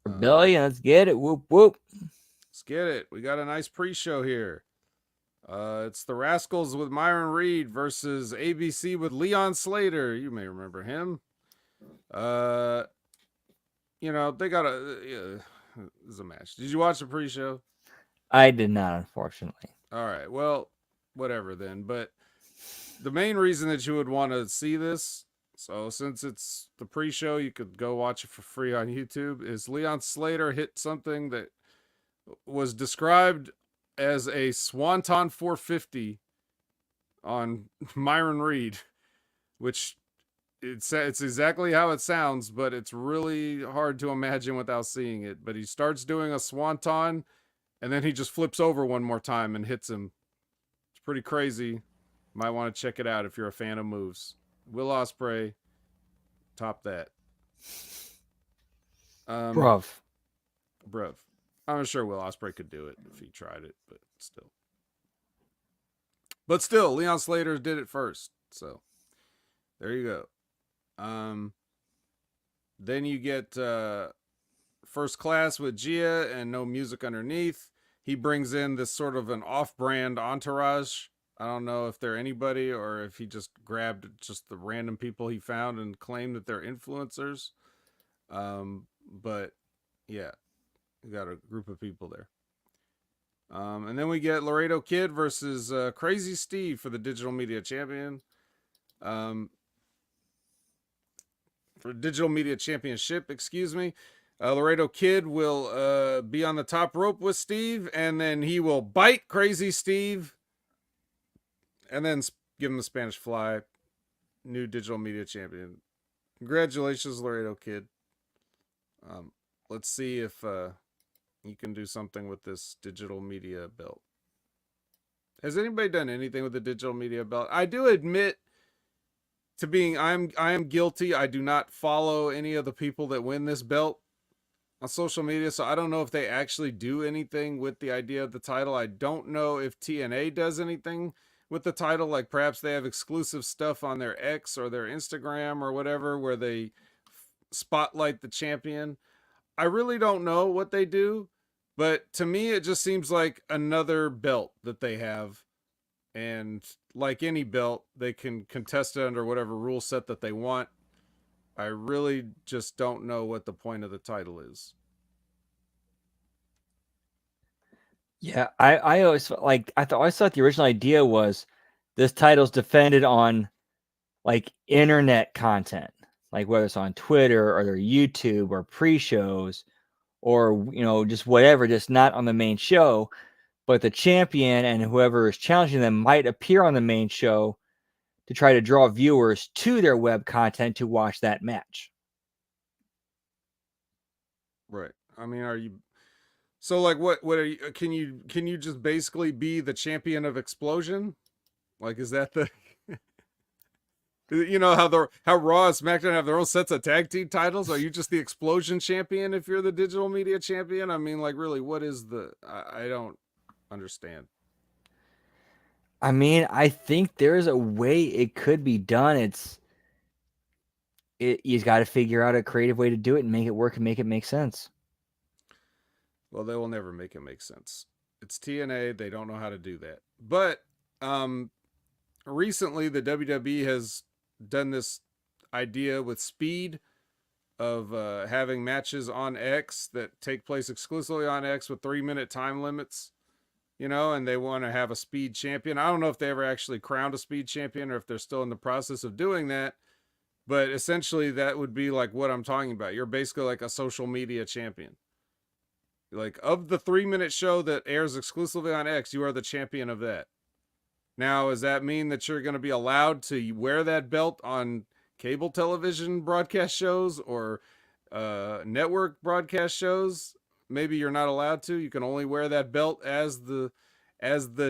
Rebellion, let's get it. Whoop, whoop. Let's get it. We got a nice pre-show here. It's the Rascals with Myron Reed versus ABC with Leon Slater. You may remember him. They got this is a match. Did you watch the pre-show? I did not, unfortunately. All right. Well, whatever then. But the main reason that you would want to see this, so since it's the pre-show, you could go watch it for free on YouTube, is Leon Slater hit something that was described as a Swanton 450 on Myron Reed, which it's exactly how it sounds, but it's really hard to imagine without seeing it. But he starts doing a Swanton, and then he just flips over one more time and hits him. It's pretty crazy. Might want to check it out if you're a fan of moves. Will Ospreay, top that. Bruv. I'm sure Will Ospreay could do it if he tried it, but still. But still, Leon Slater did it first. So, there you go. Then you get First Class with Gia and no music underneath. He brings in this sort of an off-brand entourage. I don't know if they're anybody or if he just grabbed just the random people he found and claimed that they're influencers. But yeah, we got a group of people there. And then we get Laredo Kid versus Crazy Steve for the Digital Media Champion. For Digital Media Championship, excuse me. Laredo Kid will be on the top rope with Steve, and then he will bite Crazy Steve, and then give him the Spanish Fly. New Digital Media Champion. Congratulations, Laredo Kid. Let's see if you can do something with this Digital Media belt. Has anybody done anything with the Digital Media belt? I do admit to being I am guilty. I do not follow any of the people that win this belt on social media, so I don't know if they actually do anything with the idea of the title. I don't know if TNA does anything with the title, like perhaps they have exclusive stuff on their X or their Instagram or whatever where they spotlight the champion. I really don't know what they do, but to me it just seems like another belt that they have, and like any belt, they can contest it under whatever rule set that they want. I really just don't know what the point of the title is. Yeah, I always felt like always thought the original idea was this title's defended on like internet content, like whether it's on Twitter or their YouTube or pre-shows or just whatever, just not on the main show. But the champion and whoever is challenging them might appear on the main show to try to draw viewers to their web content to watch that match. Right. I mean, are you so like what are you can you just basically be the champion of Explosion? Like is that the you know how Raw and SmackDown have their own sets of tag team titles? Are you just the Explosion champion if you're the Digital Media champion? I mean, like really, what is the I don't understand. I mean, I think there's a way it could be done. You've got to figure out a creative way to do it and make it work and make it make sense. Well, they will never make it make sense. It's TNA, they don't know how to do that. But recently the WWE has done this idea with Speed of having matches on X that take place exclusively on X with 3-minute time limits, and they want to have a Speed champion. I don't know if they ever actually crowned a Speed champion or if they're still in the process of doing that, but essentially that would be like what I'm talking about. You're basically like a social media champion. Like of the 3-minute show that airs exclusively on X, you are the champion of that. Now, does that mean that you're going to be allowed to wear that belt on cable television broadcast shows or network broadcast shows? Maybe you're not allowed to. You can only wear that belt as the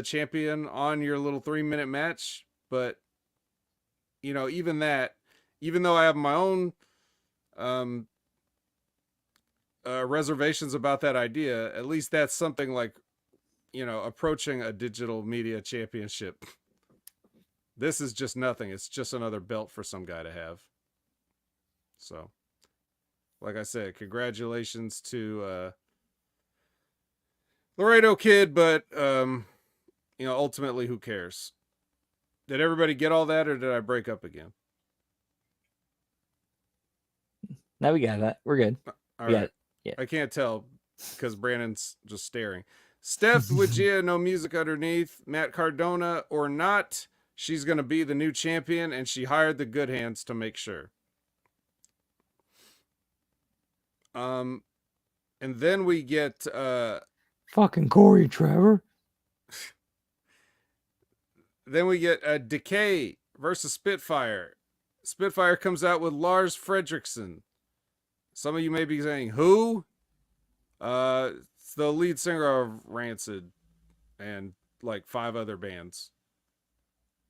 champion on your little 3-minute match. But even that, even though I have my own reservations about that idea, at least that's something like approaching a Digital Media Championship. This is just nothing. It's just another belt for some guy to have. So, like I said, congratulations to Laredo Kid, but ultimately, who cares? Did everybody get all that, or did I break up again? Now we got that. We're good. All right. Yeah. I can't tell because Brandon's just staring. Steph with Gia, no music underneath. Matt Cardona or not, she's going to be the new champion, and she hired the Good Hands to make sure. And then we get fucking Corey Trevor. Then we get Decay versus Spitfire. Spitfire comes out with Lars Fredriksson. Some of you may be saying, who? It's the lead singer of Rancid and like 5 other bands.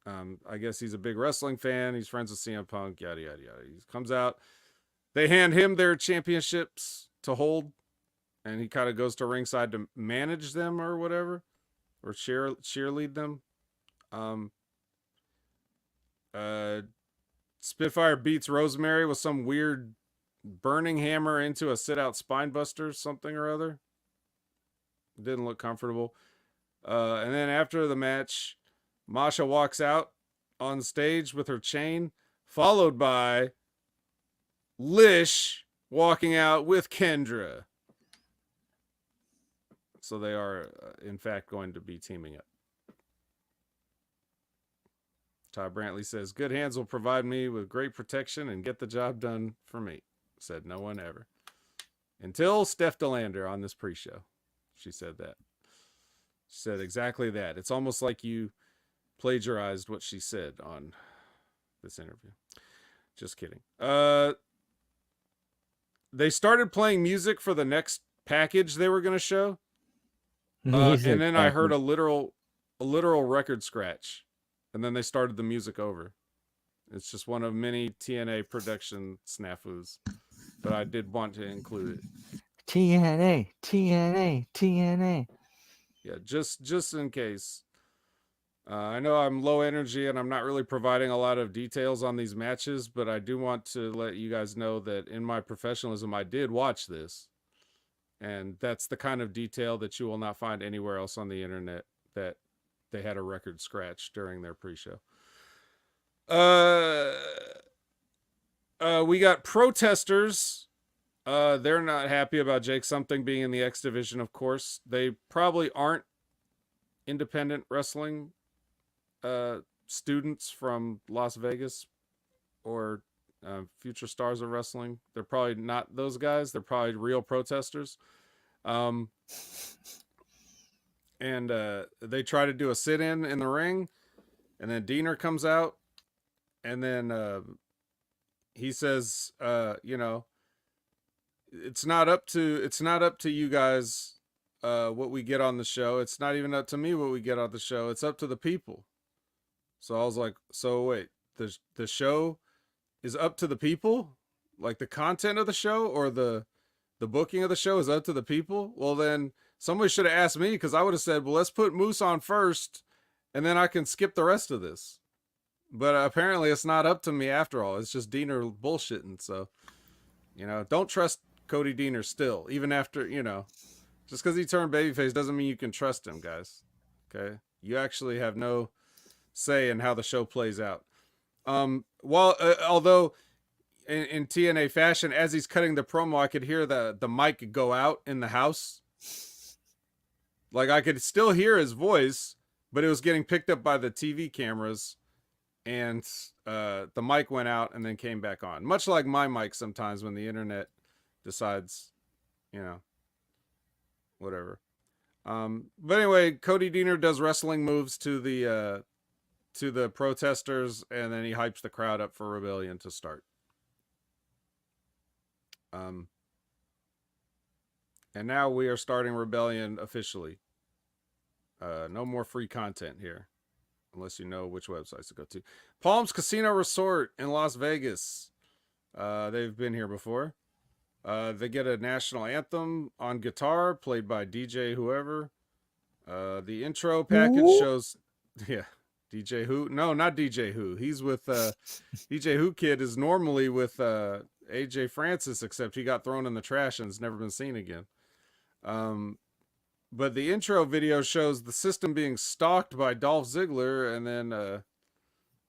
I guess he's a big wrestling fan. He's friends with CM Punk, yada, yada, yada. He comes out. They hand him their championships to hold, and he kind of goes to ringside to manage them or whatever, or cheerlead them. Spitfire beats Rosemary with some weird burning hammer into a sit-out spine buster, something or other. Didn't look comfortable. And then after the match, Masha walks out on stage with her chain, followed by Lish walking out with Kendra. So they are, in fact, going to be teaming up. Todd Brantley says, good hands will provide me with great protection and get the job done for me. Said no one ever. Until Steph DeLander on this pre-show. She said that. She said exactly that. It's almost like you plagiarized what she said on this interview. Just kidding. They started playing music for the next package they were going to show. And then I heard a literal record scratch. And then they started the music over. It's just one of many TNA production snafus. But I did want to include it. TNA, TNA, TNA. Yeah, just in case. I know I'm low energy and I'm not really providing a lot of details on these matches, but I do want to let you guys know that in my professionalism, I did watch this. And that's the kind of detail that you will not find anywhere else on the internet, that they had a record scratch during their pre-show. We got protesters. They're not happy about Jake Something being in the X division, of course. They probably aren't independent wrestling students from Las Vegas or future stars of wrestling. They're probably not those guys. They're probably real protesters. And they try to do a sit-in in the ring, and then Diener comes out, and then he says, it's not up to you guys what we get on the show. It's not even up to me what we get on the show. It's up to the people. So I was like, so wait, the show is up to the people? Like the content of the show or the booking of the show is up to the people? Well, then somebody should have asked me, because I would have said, well, let's put Moose on first and then I can skip the rest of this. But apparently it's not up to me after all. It's just Diener bullshitting. So, don't trust Cody Diener still, even after, just because he turned babyface doesn't mean you can trust him, guys. Okay. You actually have no say in how the show plays out. Although in TNA fashion, as he's cutting the promo, I could hear the mic go out in the house. Like I could still hear his voice, but it was getting picked up by the TV cameras, and the mic went out and then came back on. Much like my mic sometimes when the internet decides, whatever. But anyway, Cody Diener does wrestling moves to the protesters, and then he hypes the crowd up for Rebellion to start. And now we are starting Rebellion officially. No more free content here, unless you know which websites to go to. Palms Casino Resort in Las Vegas. They've been here before. They get a national anthem on guitar played by DJ whoever. The intro package shows, DJ Who? No, not DJ Who. He's with DJ Who Kid is normally with AJ Francis, except he got thrown in the trash and has never been seen again. But the intro video shows the system being stalked by Dolph Ziggler, and then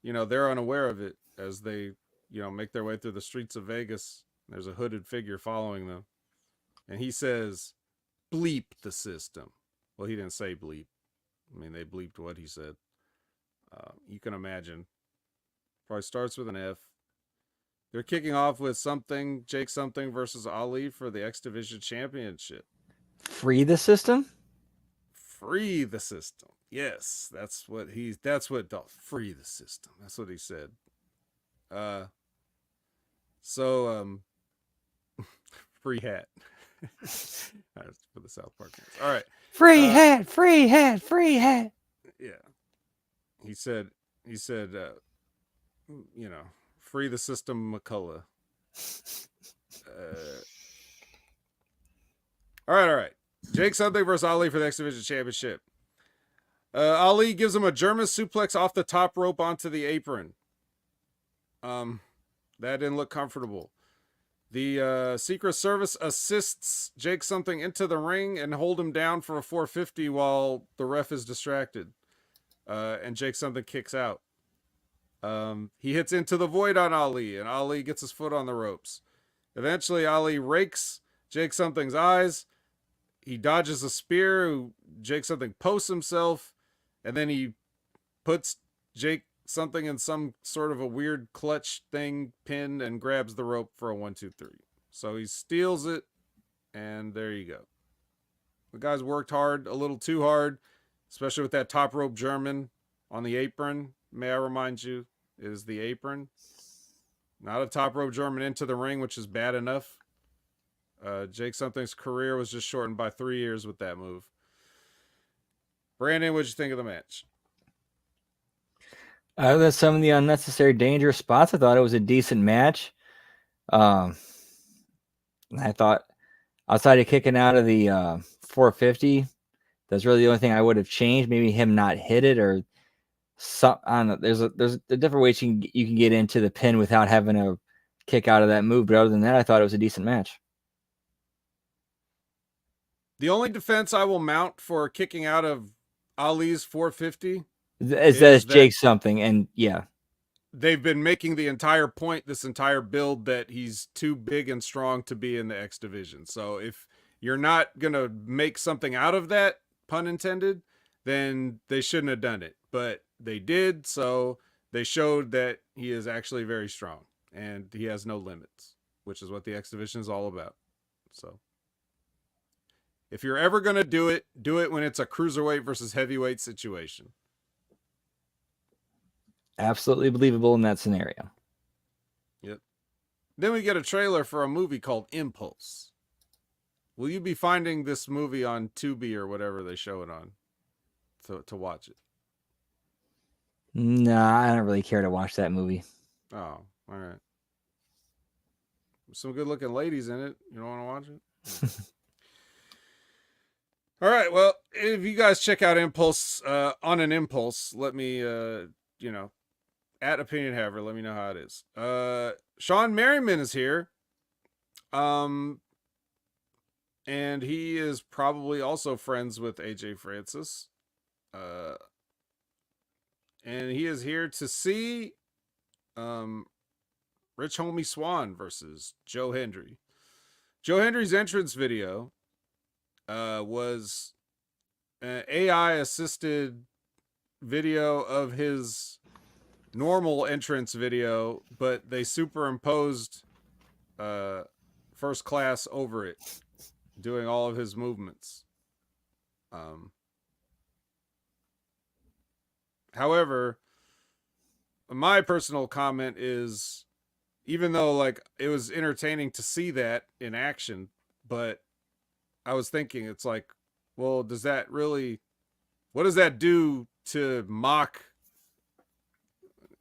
they're unaware of it as they make their way through the streets of Vegas. There's a hooded figure following them, and he says, "Bleep the system." Well, he didn't say bleep. I mean, they bleeped what he said. You can imagine. Probably starts with an F. They're kicking off with Jake Something versus Ali for the X Division Championship. Free the system? Free the system. Yes, that's what Dolph. Free the system. That's what he said. Free hat. For the South Park fans. All right. Free hat, free hat, free hat. Yeah. He said, free the system, McCullough. All right. Jake Something versus Ali for the X Division Championship. Ali gives him a German suplex off the top rope onto the apron. That didn't look comfortable. The Secret Service assists Jake something into the ring and hold him down for a 450 while the ref is distracted. And Jake something kicks out. He hits into the void on Ali, and Ali gets his foot on the ropes. Eventually, Ali rakes Jake something's eyes. He dodges a spear. Jake something posts himself, and then he puts Jake something in some sort of a weird clutch thing, pin, and grabs the rope for a 1-2-3. So he steals it, and there you go. The guys worked hard, a little too hard, especially with that top rope German on the apron. May I remind you, is the apron. Not a top rope German into the ring, which is bad enough. Jake something's career was just shortened by 3 years with that move. Brandon, what'd you think of the match? Other than some of the unnecessary dangerous spots, I thought it was a decent match. I thought outside of kicking out of the 450, that's really the only thing I would have changed. Maybe him not hit it or some. I don't know. There's a different ways you can get into the pin without having to kick out of that move. But other than that, I thought it was a decent match. The only defense I will mount for kicking out of Ali's 450 is that Jake something, and yeah, they've been making the entire point this entire build that he's too big and strong to be in the X division. So if you're not gonna make something out of that, pun intended, then they shouldn't have done it. But they did, so they showed that he is actually very strong and he has no limits, which is what the X division is all about. So if you're ever gonna do it when it's a cruiserweight versus heavyweight situation. Absolutely believable in that scenario. Yep. Then we get a trailer for a movie called Impulse. Will you be finding this movie on Tubi or whatever they show it on to watch it? Nah, I don't really care to watch that movie. Oh, all right. Some good looking ladies in it. You don't want to watch it? All right. Well, if you guys check out Impulse on an impulse, let me, at Opinion Haver, let me know how it is. Sean Merriman is here. And he is probably also friends with AJ Francis. And he is here to see Rich Homie Swan versus Joe Hendry. Joe Hendry's entrance video was an AI assisted video of his normal entrance video, but they superimposed First Class over it, doing all of his movements. However, my personal comment is, even though like it was entertaining to see that in action, but I was thinking, it's like, well, does that really, what does that do to mock?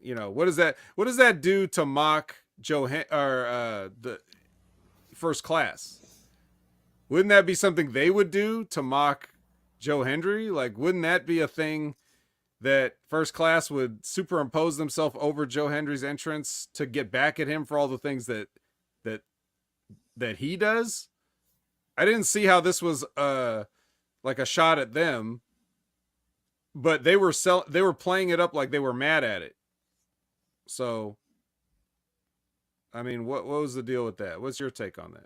What does that do to mock the First Class? Wouldn't that be something they would do to mock Joe Hendry? Like, wouldn't that be a thing that First Class would superimpose themselves over Joe Hendry's entrance to get back at him for all the things that he does? I didn't see how this was like a shot at them, but they were playing it up like they were mad at it. So, I mean, what was the deal with that? What's your take on that?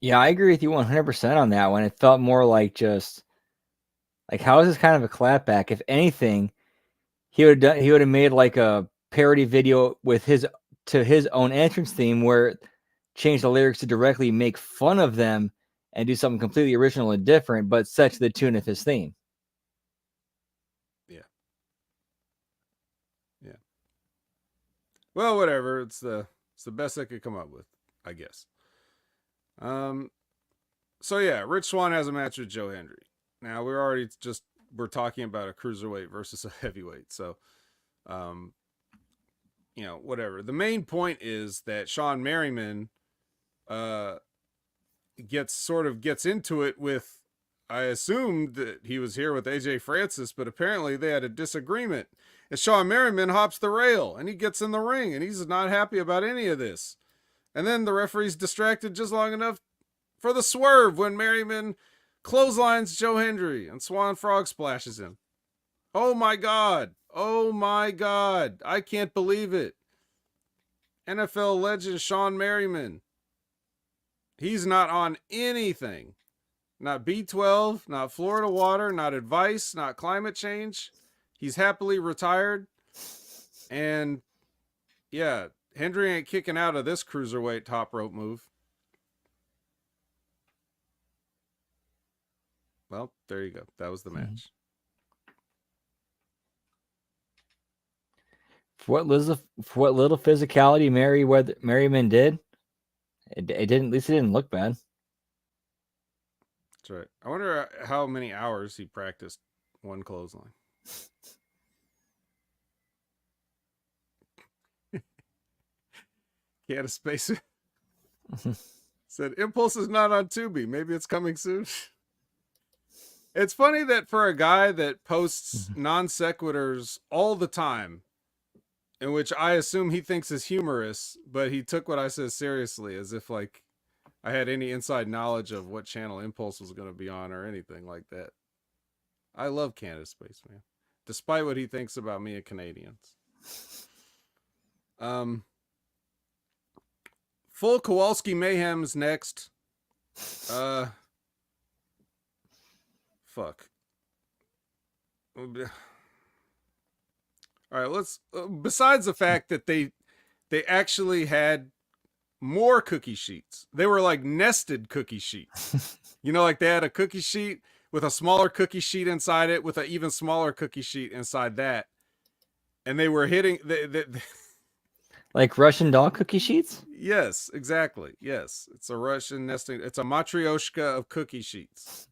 Yeah, I agree with you 100% on that one. It felt more like just like, how is this kind of a clapback? If anything, he would have made like a parody video with his own entrance theme where change the lyrics to directly make fun of them and do something completely original and different, but set to the tune of his theme. Yeah. Well, whatever. It's the best I could come up with, I guess. So yeah, Rich Swann has a match with Joe Hendry. Now we're talking about a cruiserweight versus a heavyweight. So, whatever. The main point is that Sean Merriman gets into it with, I assumed that he was here with AJ Francis, but apparently they had a disagreement. And Sean Merriman hops the rail and he gets in the ring and he's not happy about any of this. And then the referee's distracted just long enough for the swerve when Merriman clotheslines Joe Hendry and Swan Frog splashes him. Oh my God. Oh my God. I can't believe it. NFL legend Sean Merriman. He's not on anything. Not B12, not Florida water, not advice, not climate change. He's happily retired. And yeah, Hendry ain't kicking out of this cruiserweight top rope move. Well, there you go. That was the match. For what little physicality Merriman did, it didn't. At least it didn't look bad. That's right. I wonder how many hours he practiced one clothesline. He had a space. Said Impulse is not on Tubi. Maybe it's coming soon. It's funny that for a guy that posts non sequiturs all the time, in which I assume he thinks is humorous, but he took what I said seriously, as if like I had any inside knowledge of what channel Impulse was going to be on or anything like that. I love Canada Spaceman, despite what he thinks about me and Canadians. Full Kowalski Mayhem's next. Fuck. All right, let's. Besides the fact that they actually had more cookie sheets. They were like nested cookie sheets. You know, like they had a cookie sheet with a smaller cookie sheet inside it, with an even smaller cookie sheet inside that, and they were hitting like Russian doll cookie sheets. Yes, exactly. Yes, it's a Russian nesting. It's a matryoshka of cookie sheets.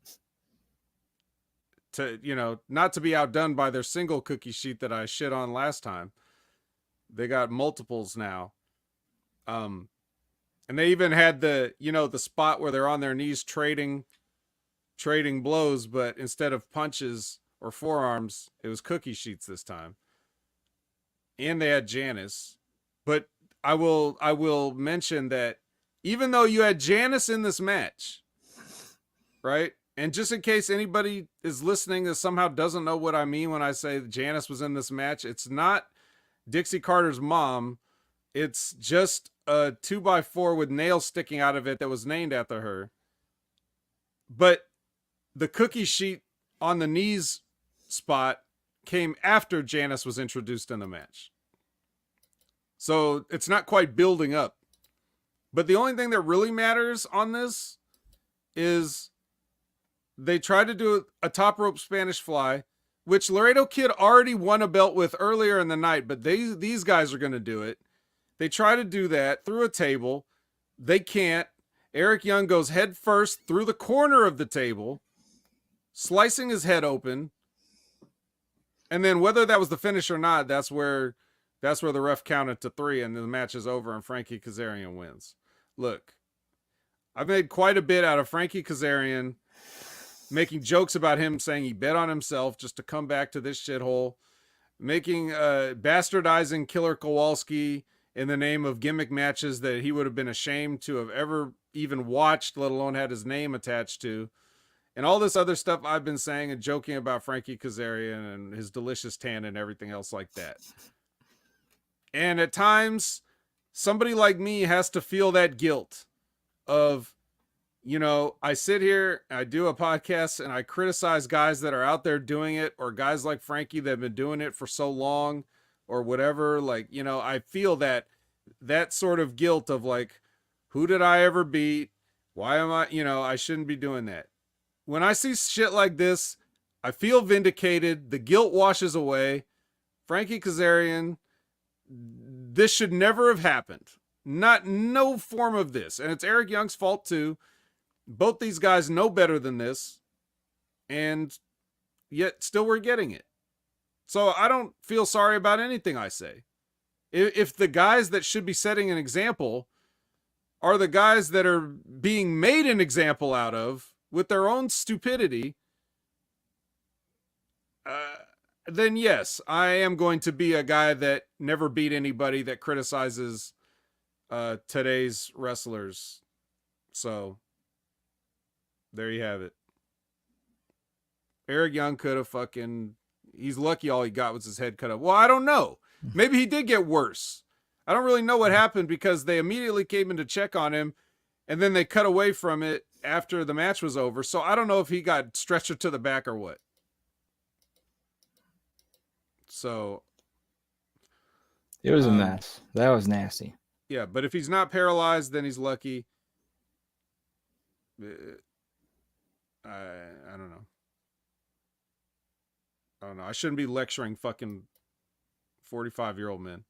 To, you know, not to be outdone by their single cookie sheet that I shit on last time. They got multiples now. And they even had the, you know, the spot where they're on their knees trading blows, but instead of punches or forearms, it was cookie sheets this time. And they had Janice. But I will mention that even though you had Janice in this match, right? And just in case anybody is listening that somehow doesn't know what I mean when I say Janice was in this match, it's not Dixie Carter's mom. It's just a 2x4 with nails sticking out of it that was named after her. But the cookie sheet on the knees spot came after Janice was introduced in the match. So it's not quite building up. But the only thing that really matters on this is they tried to do a top rope Spanish fly, which Laredo Kid already won a belt with earlier in the night, but these guys are going to do it. They try to do that through a table. They can't. Eric Young goes head first through the corner of the table, slicing his head open. And then whether that was the finish or not, that's where the ref counted to 3 and the match is over and Frankie Kazarian wins. Look, I've made quite a bit out of Frankie Kazarian, making jokes about him saying he bet on himself just to come back to this shithole, making bastardizing Killer Kowalski in the name of gimmick matches that he would have been ashamed to have ever even watched, let alone had his name attached to, and all this other stuff I've been saying and joking about Frankie Kazarian and his delicious tan and everything else like that. And at times, somebody like me has to feel that guilt of, you know, I sit here, I do a podcast, and I criticize guys that are out there doing it, or guys like Frankie that have been doing it for so long, or whatever. Like, you know, I feel that sort of guilt of like, who did I ever beat? Why am I, you know, I shouldn't be doing that. When I see shit like this, I feel vindicated. The guilt washes away. Frankie Kazarian, this should never have happened. No form of this. And it's Eric Young's fault too. Both these guys know better than this, and yet still we're getting it. So I don't feel sorry about anything I say. If the guys that should be setting an example are the guys that are being made an example out of with their own stupidity, then yes, I am going to be a guy that never beat anybody, that criticizes today's wrestlers. So there you have it. Eric Young could have fucking. He's lucky all he got was his head cut off. Well, I don't know. Maybe he did get worse. I don't really know what happened because they immediately came in to check on him and then they cut away from it after the match was over. So I don't know if he got stretchered to the back or what. So it was a mess. That was nasty. Yeah, but if he's not paralyzed, then he's lucky. I don't know. I don't know. I shouldn't be lecturing fucking 45-year-old men.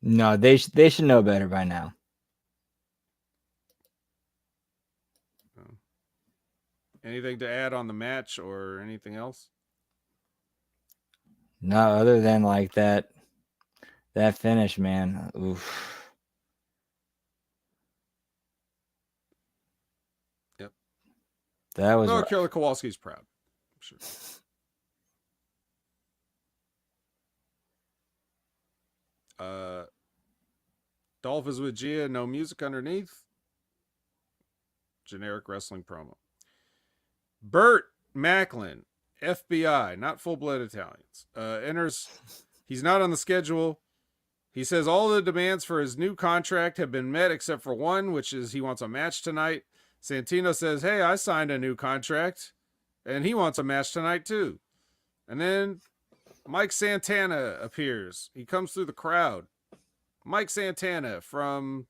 No, they should know better by now. Anything to add on the match or anything else? No, other than like that finish, man. Oof. Yep. That was. No, Killer Kowalski's proud. I'm sure. Dolph is with Gia, no music underneath. Generic wrestling promo. Burt Macklin, FBI, not full-blood Italians, enters. He's not on the schedule. He says all the demands for his new contract have been met except for one, which is he wants a match tonight. Santino says, hey, I signed a new contract, and he wants a match tonight too. And then Mike Santana appears. He comes through the crowd. Mike Santana from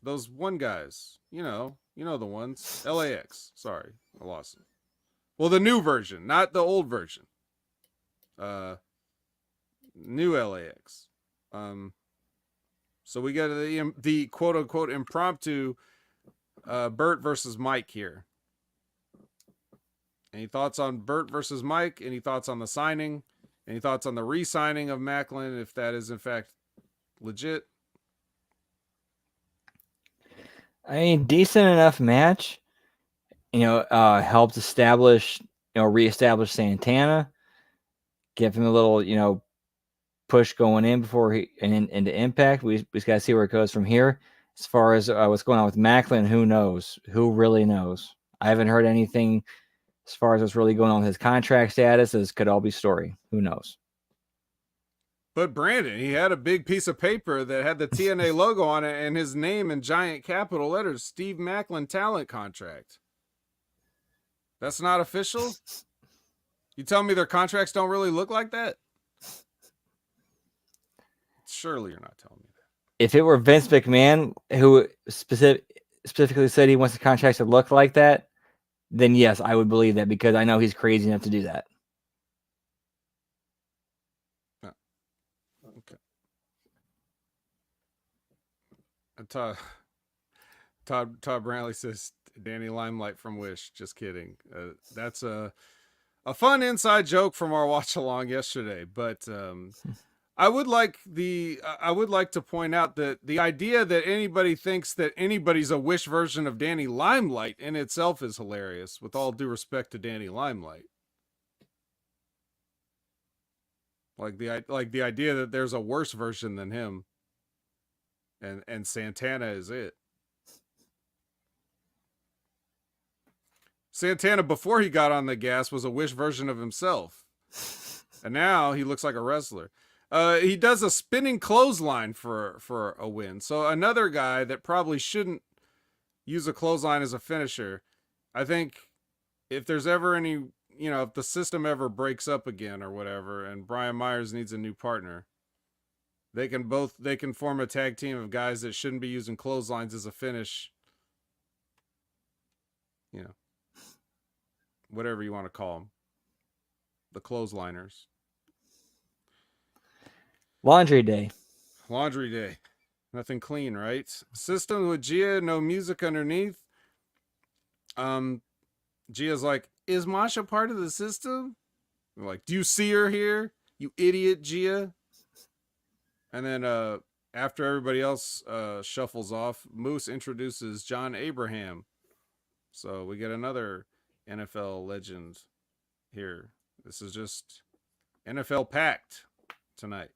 those one guys. You know the ones. LAX. Sorry, I lost it. Well, the new version, not the old version. New LAX. So we got the quote unquote impromptu Burt versus Mike here. Any thoughts on Burt versus Mike? Any thoughts on the signing? Any thoughts on the re-signing of Macklin, if that is in fact legit? I mean, decent enough match. Helped reestablish Santana. Give him a little, push going in before into Impact. We just got to see where it goes from here. As far as what's going on with Macklin, who knows? Who really knows? I haven't heard anything as far as what's really going on with his contract status. This could all be story. Who knows? But Brandon, he had a big piece of paper that had the TNA logo on it and his name in giant capital letters, Steve Macklin talent contract. That's not official? You tell me their contracts don't really look like that? Surely you're not telling me that. If it were Vince McMahon who specifically said he wants the contracts to look like that, then yes, I would believe that because I know he's crazy enough to do that. Okay. Todd Brantley says Danny Limelight from Wish. Just kidding. That's a fun inside joke from our watch along yesterday. But I would like to point out that the idea that anybody thinks that anybody's a Wish version of Danny Limelight in itself is hilarious. With all due respect to Danny Limelight. Like the idea that there's a worse version than him. And Santana is it. Santana, before he got on the gas, was a Wish version of himself. And now he looks like a wrestler. He does a spinning clothesline for a win. So another guy that probably shouldn't use a clothesline as a finisher. I think if there's ever any, if the system ever breaks up again or whatever, and Brian Myers needs a new partner, they can form a tag team of guys that shouldn't be using clotheslines as a finish. Whatever you want to call them. The clothesliners. Laundry day. Nothing clean, right? System with Gia, no music underneath. Gia's like, is Masha part of the system? I'm like, do you see her here? You idiot, Gia. And then after everybody else shuffles off, Moose introduces John Abraham. So we get another NFL legend here. This is just NFL packed tonight.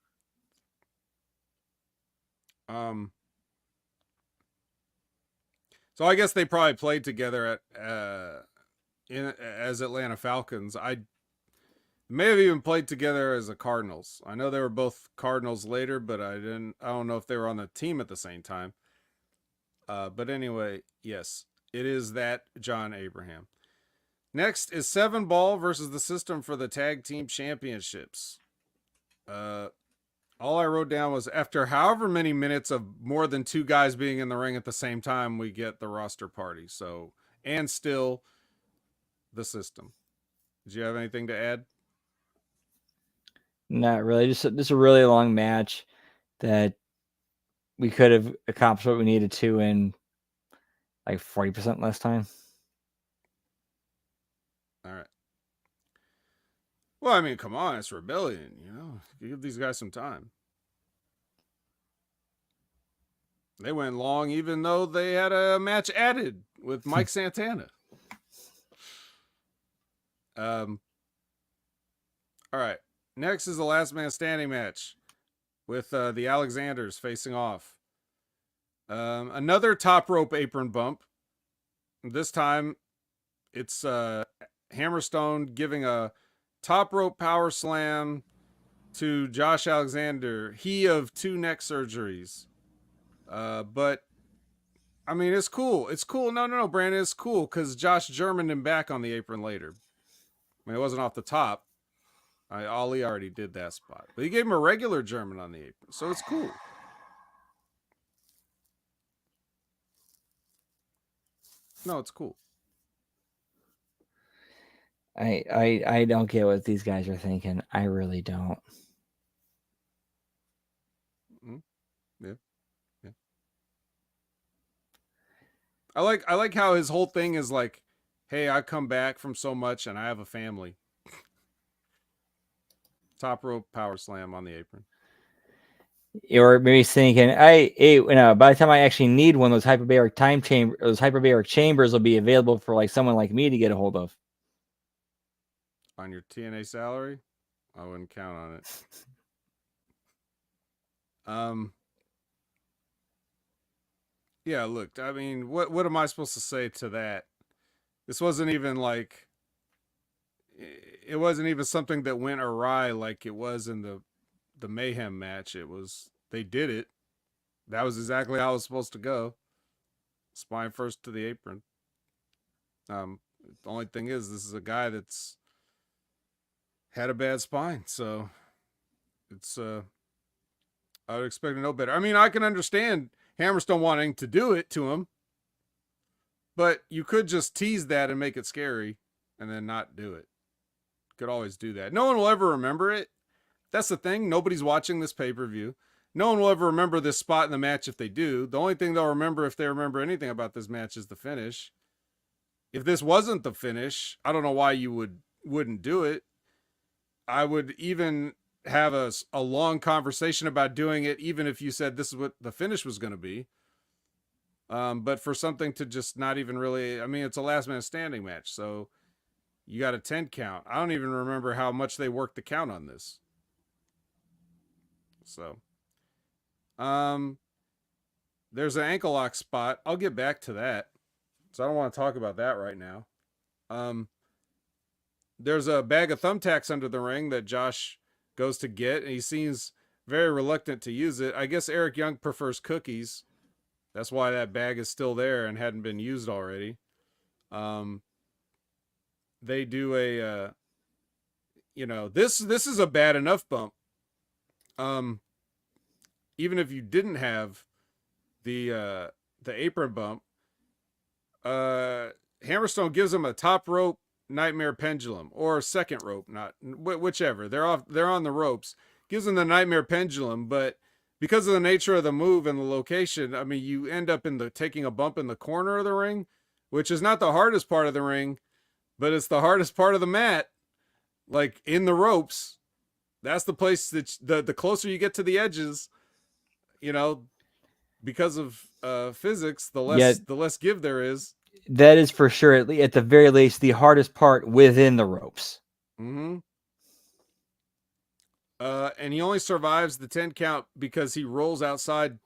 So I guess they probably played together at as Atlanta Falcons. I may have even played together as the Cardinals. I know they were both Cardinals later, but I don't know if they were on the team at the same time. But anyway, yes, it is that John Abraham. Next is 7 Ball versus the System for the Tag Team Championships. All I wrote down was after however many minutes of more than 2 guys being in the ring at the same time, we get the roster party. So, and still the System. Did you have anything to add? Not really. Just a really long match that we could have accomplished what we needed to in like 40% less time. All right. Well, I mean, come on, it's Rebellion, you know. Give these guys some time. They went long even though they had a match added with Mike Santana. All right. Next is the last man standing match with the Alexanders facing off. Another top rope apron bump. This time it's Hammerstone giving a top rope power slam to Josh Alexander. He of 2 neck surgeries. But I mean, it's cool. It's cool. No, Brandon, it's cool because Josh Germaned him back on the apron later. I mean, it wasn't off the top. Ali already did that spot, but he gave him a regular German on the apron, so it's cool. No, it's cool. I don't get what these guys are thinking. I really don't. Yeah. I like how his whole thing is like, hey, I come back from so much and I have a family. Top rope power slam on the apron. Or maybe thinking, by the time I actually need one, those hyperbaric chambers will be available for like someone like me to get a hold of. On your TNA salary? I wouldn't count on it. Yeah, look, I mean, what am I supposed to say to that? This wasn't even like, it wasn't even something that went awry like it was in the Mayhem match. It was, they did it. That was exactly how it was supposed to go. Spine first to the apron. The only thing is, this is a guy that's had a bad spine, so it's I would expect to know better. I mean, I can understand Hammerstone wanting to do it to him, but you could just tease that and make it scary and then not do it. Could always do that. No one will ever remember it. That's the thing. Nobody's watching this pay-per-view. No one will ever remember this spot in the match if they do. The only thing they'll remember if they remember anything about this match is the finish. If this wasn't the finish, I don't know why you wouldn't do it. I would even have a long conversation about doing it, even if you said this is what the finish was going to be. But for something to just not even really, I mean, it's a last man standing match, so you got a 10 count. I don't even remember how much they worked the count on this. So, there's an ankle lock spot. I'll get back to that. So I don't want to talk about that right now. There's a bag of thumbtacks under the ring that Josh goes to get, and he seems very reluctant to use it. I guess Eric Young prefers cookies. That's why that bag is still there and hadn't been used already. They do a, this is a bad enough bump. Even if you didn't have the apron bump, Hammerstone gives him a top rope nightmare pendulum or second rope, not whichever. They're on the ropes. Gives him the nightmare pendulum, but because of the nature of the move and the location, I mean, you end up taking a bump in the corner of the ring, which is not the hardest part of the ring, but it's the hardest part of the mat, like in the ropes. That's the place that the closer you get to the edges, because of physics, the less give there is. That is for sure, at the very least, the hardest part within the ropes. Mm-hmm. And he only survives the 10 count because he rolls outside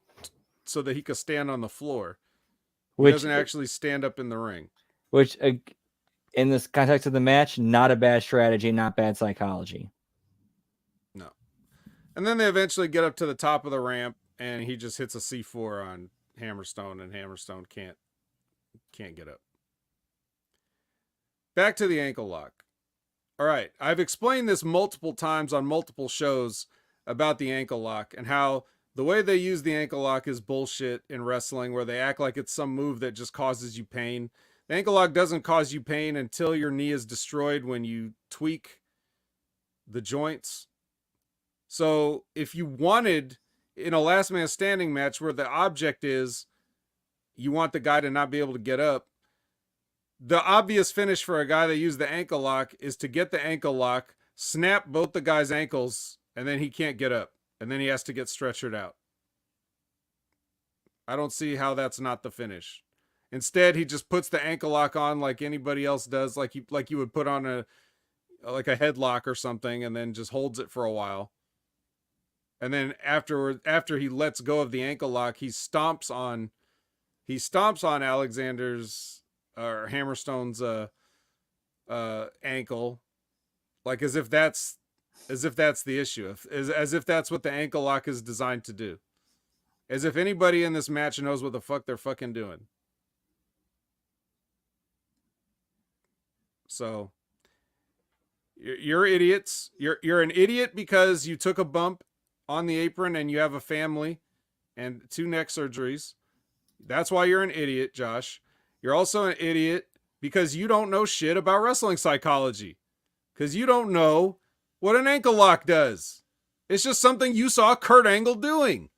so that he could stand on the floor. He Which, doesn't actually stand up in the ring. which, in this context of the match, not a bad strategy, not bad psychology. No. And then they eventually get up to the top of the ramp, and he just hits a C4 on Hammerstone, and Hammerstone can't get up. Back to the ankle lock. All right, I've explained this multiple times on multiple shows about the ankle lock and how the way they use the ankle lock is bullshit in wrestling, where they act like it's some move that just causes you pain. The ankle lock doesn't cause you pain until your knee is destroyed when you tweak the joints. So if you wanted in a last man standing match where the object is you want the guy to not be able to get up, the obvious finish for a guy that used the ankle lock is to get the ankle lock, snap both the guy's ankles, and then he can't get up. And then he has to get stretchered out. I don't see how that's not the finish. Instead, he just puts the ankle lock on like anybody else does, like you would put on a headlock or something, and then just holds it for a while. And then after he lets go of the ankle lock, he stomps on Alexander's or Hammerstone's ankle, like as if that's the issue, as if that's what the ankle lock is designed to do, as if anybody in this match knows what the fuck they're fucking doing. So you're idiots. You're an idiot because you took a bump on the apron and you have a family and 2 neck surgeries. That's why you're an idiot, Josh. You're also an idiot because you don't know shit about wrestling psychology. Because you don't know what an ankle lock does. It's just something you saw Kurt Angle doing.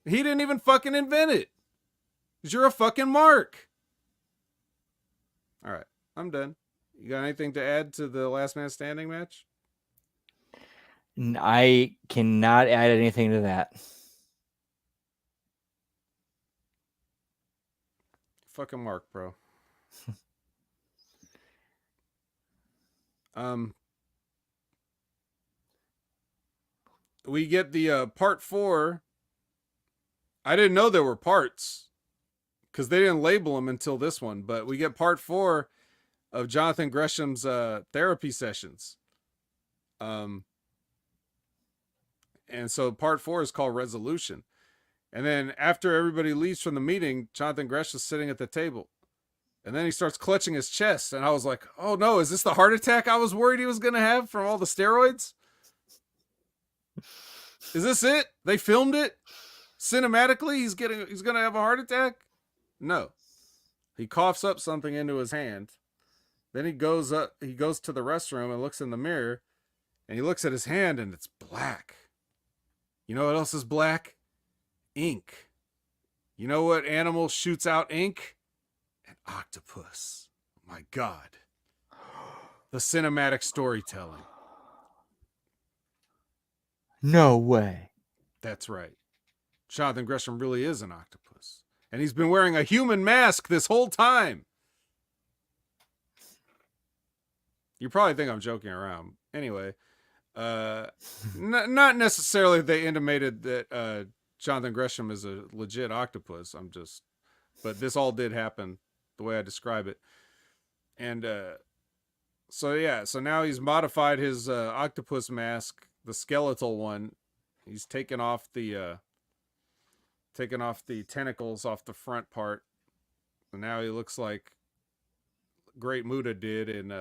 He didn't even fucking invent it. Because you're a fucking mark. All right, I'm done. You got anything to add to the last man standing match? I cannot add anything to that. Fucking mark, bro. We get the part 4. I didn't know there were parts because they didn't label them until this one, but we get part 4 of Jonathan Gresham's therapy sessions. And so part 4 is called Resolution. And then after everybody leaves from the meeting, Jonathan Gresham's sitting at the table. And then he starts clutching his chest. And I was like, oh no, is this the heart attack I was worried he was going to have from all the steroids? Is this it? They filmed it? Cinematically, he's going to have a heart attack? No. He coughs up something into his hand. Then he goes to the restroom and looks in the mirror. And he looks at his hand and it's black. You know what else is black? Ink. You know what animal shoots out ink? An octopus. My God. The cinematic storytelling. No way. That's right. Jonathan Gresham really is an octopus. And he's been wearing a human mask this whole time. You probably think I'm joking around. Anyway, not necessarily they intimated that Jonathan Gresham is a legit octopus. But this all did happen the way I describe it. And so now he's modified his octopus mask, the skeletal one. He's taken off the tentacles off the front part. And now he looks like Great Muta did in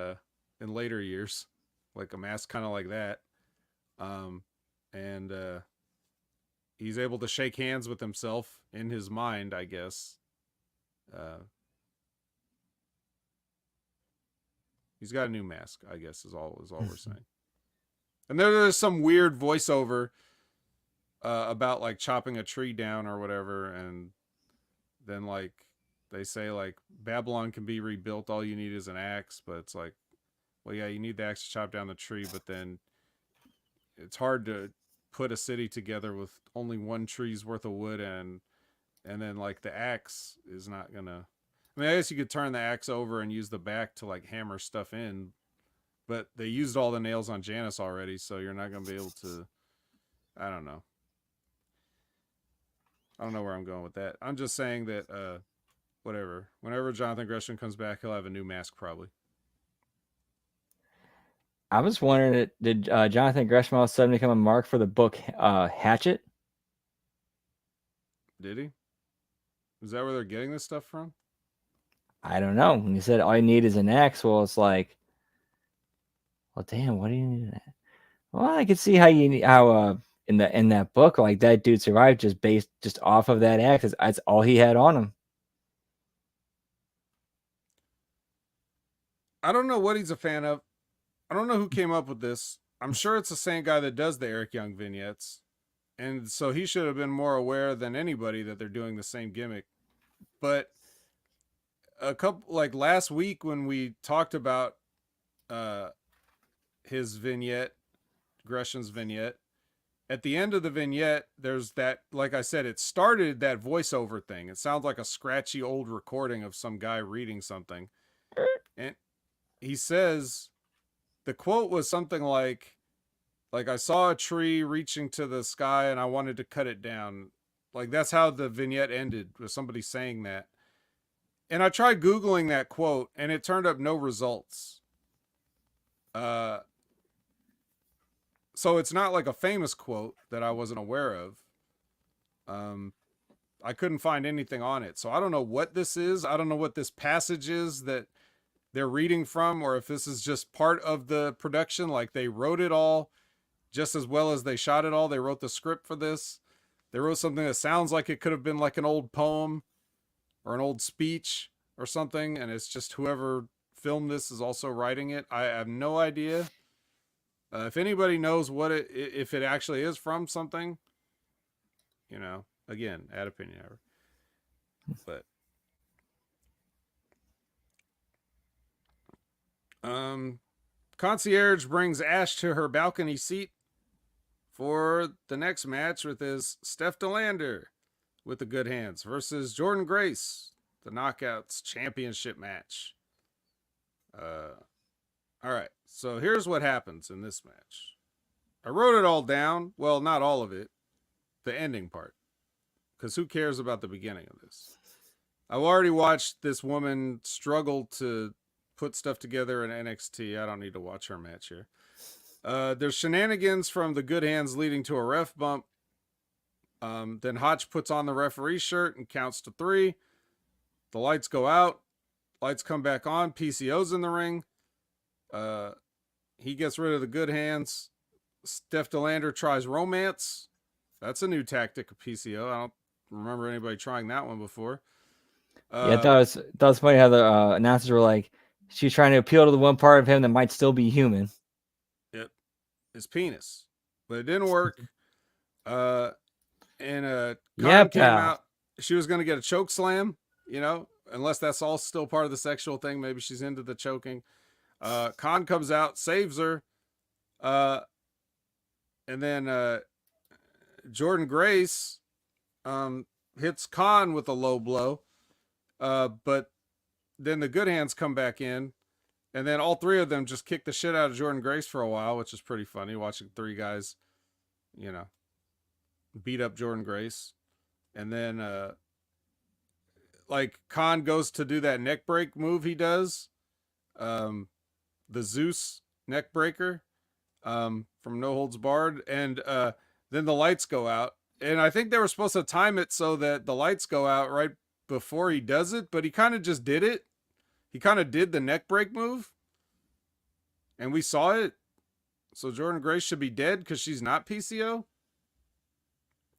later years, like a mask kind of like that. And he's able to shake hands with himself in his mind, I guess. He's got a new mask, I guess, is all we're saying. And there's some weird voiceover about like chopping a tree down or whatever, and then like they say like Babylon can be rebuilt, all you need is an axe, but it's like, well, yeah, you need the axe to chop down the tree, but then it's hard to put a city together with only one tree's worth of wood, and then like the axe is not gonna. I mean, I guess you could turn the axe over and use the back to like hammer stuff in, but they used all the nails on Janice already, so you're not gonna be able to. I don't know. I don't know where I'm going with that. I'm just saying that whatever. Whenever Jonathan Gresham comes back, he'll have a new mask probably. I was wondering, did Jonathan Gresham all of a sudden become a mark for the book Hatchet? Did he? Is that where they're getting this stuff from? I don't know. When you said all you need is an X, well, it's like, well, damn, what do you need? Well, I could see how in that book, like that dude survived just off of that axe. That's all he had on him. I don't know what he's a fan of. I don't know who came up with this. I'm sure it's the same guy that does the Eric Young vignettes. And so he should have been more aware than anybody that they're doing the same gimmick. But a couple like last week when we talked about his vignette, Gresham's vignette, at the end of the vignette, there's that, like I said, it started that voiceover thing. It sounds like a scratchy old recording of some guy reading something. And he says, the quote was something like I saw a tree reaching to the sky and I wanted to cut it down. Like that's how the vignette ended, with somebody saying that. And I tried Googling that quote and it turned up no results. So it's not like a famous quote that I wasn't aware of. I couldn't find anything on it. So I don't know what this is. I don't know what this passage is that they're reading from, or if this is just part of the production. Like they wrote it all just as well as they shot it all. They wrote the script for this. They wrote something that sounds like it could have been like an old poem or an old speech or something. And it's just whoever filmed this is also writing it. I have no idea. If anybody knows what if it actually is from something, again, add opinion ever. But Concierge brings Ash to her balcony seat for the next match with his Steph DeLander with the good hands versus Jordan Grace, the Knockouts Championship match. All right, so here's what happens in this match. I wrote it all down. Well, not all of it. The ending part. Because who cares about the beginning of this? I've already watched this woman struggle to put stuff together in NXT. I don't need to watch her match here. There's shenanigans from the good hands leading to a ref bump. Then Hotch puts on the referee's shirt and counts to 3. The lights go out. Lights come back on. PCO's in the ring. He gets rid of the good hands. Steph DeLander tries romance. That's a new tactic of PCO. I don't remember anybody trying that one before. Yeah, that was funny how the announcers were like, she's trying to appeal to the one part of him that might still be human. Yep, his penis, but it didn't work. And Khan came out. She was going to get a choke slam, unless that's all still part of the sexual thing. Maybe she's into the choking. Khan comes out, saves her. And then Jordan Grace hits Khan with a low blow. But then the good hands come back in. And then all 3 of them just kick the shit out of Jordan Grace for a while, which is pretty funny, watching 3 guys, beat up Jordan Grace. And then, Khan goes to do that neck break move he does. The Zeus neck breaker from No Holds Barred. And then the lights go out. And I think they were supposed to time it so that the lights go out right before he does it, but he kind of just did it. He kind of did the neck break move. And we saw it. So Jordan Grace should be dead because she's not PCO.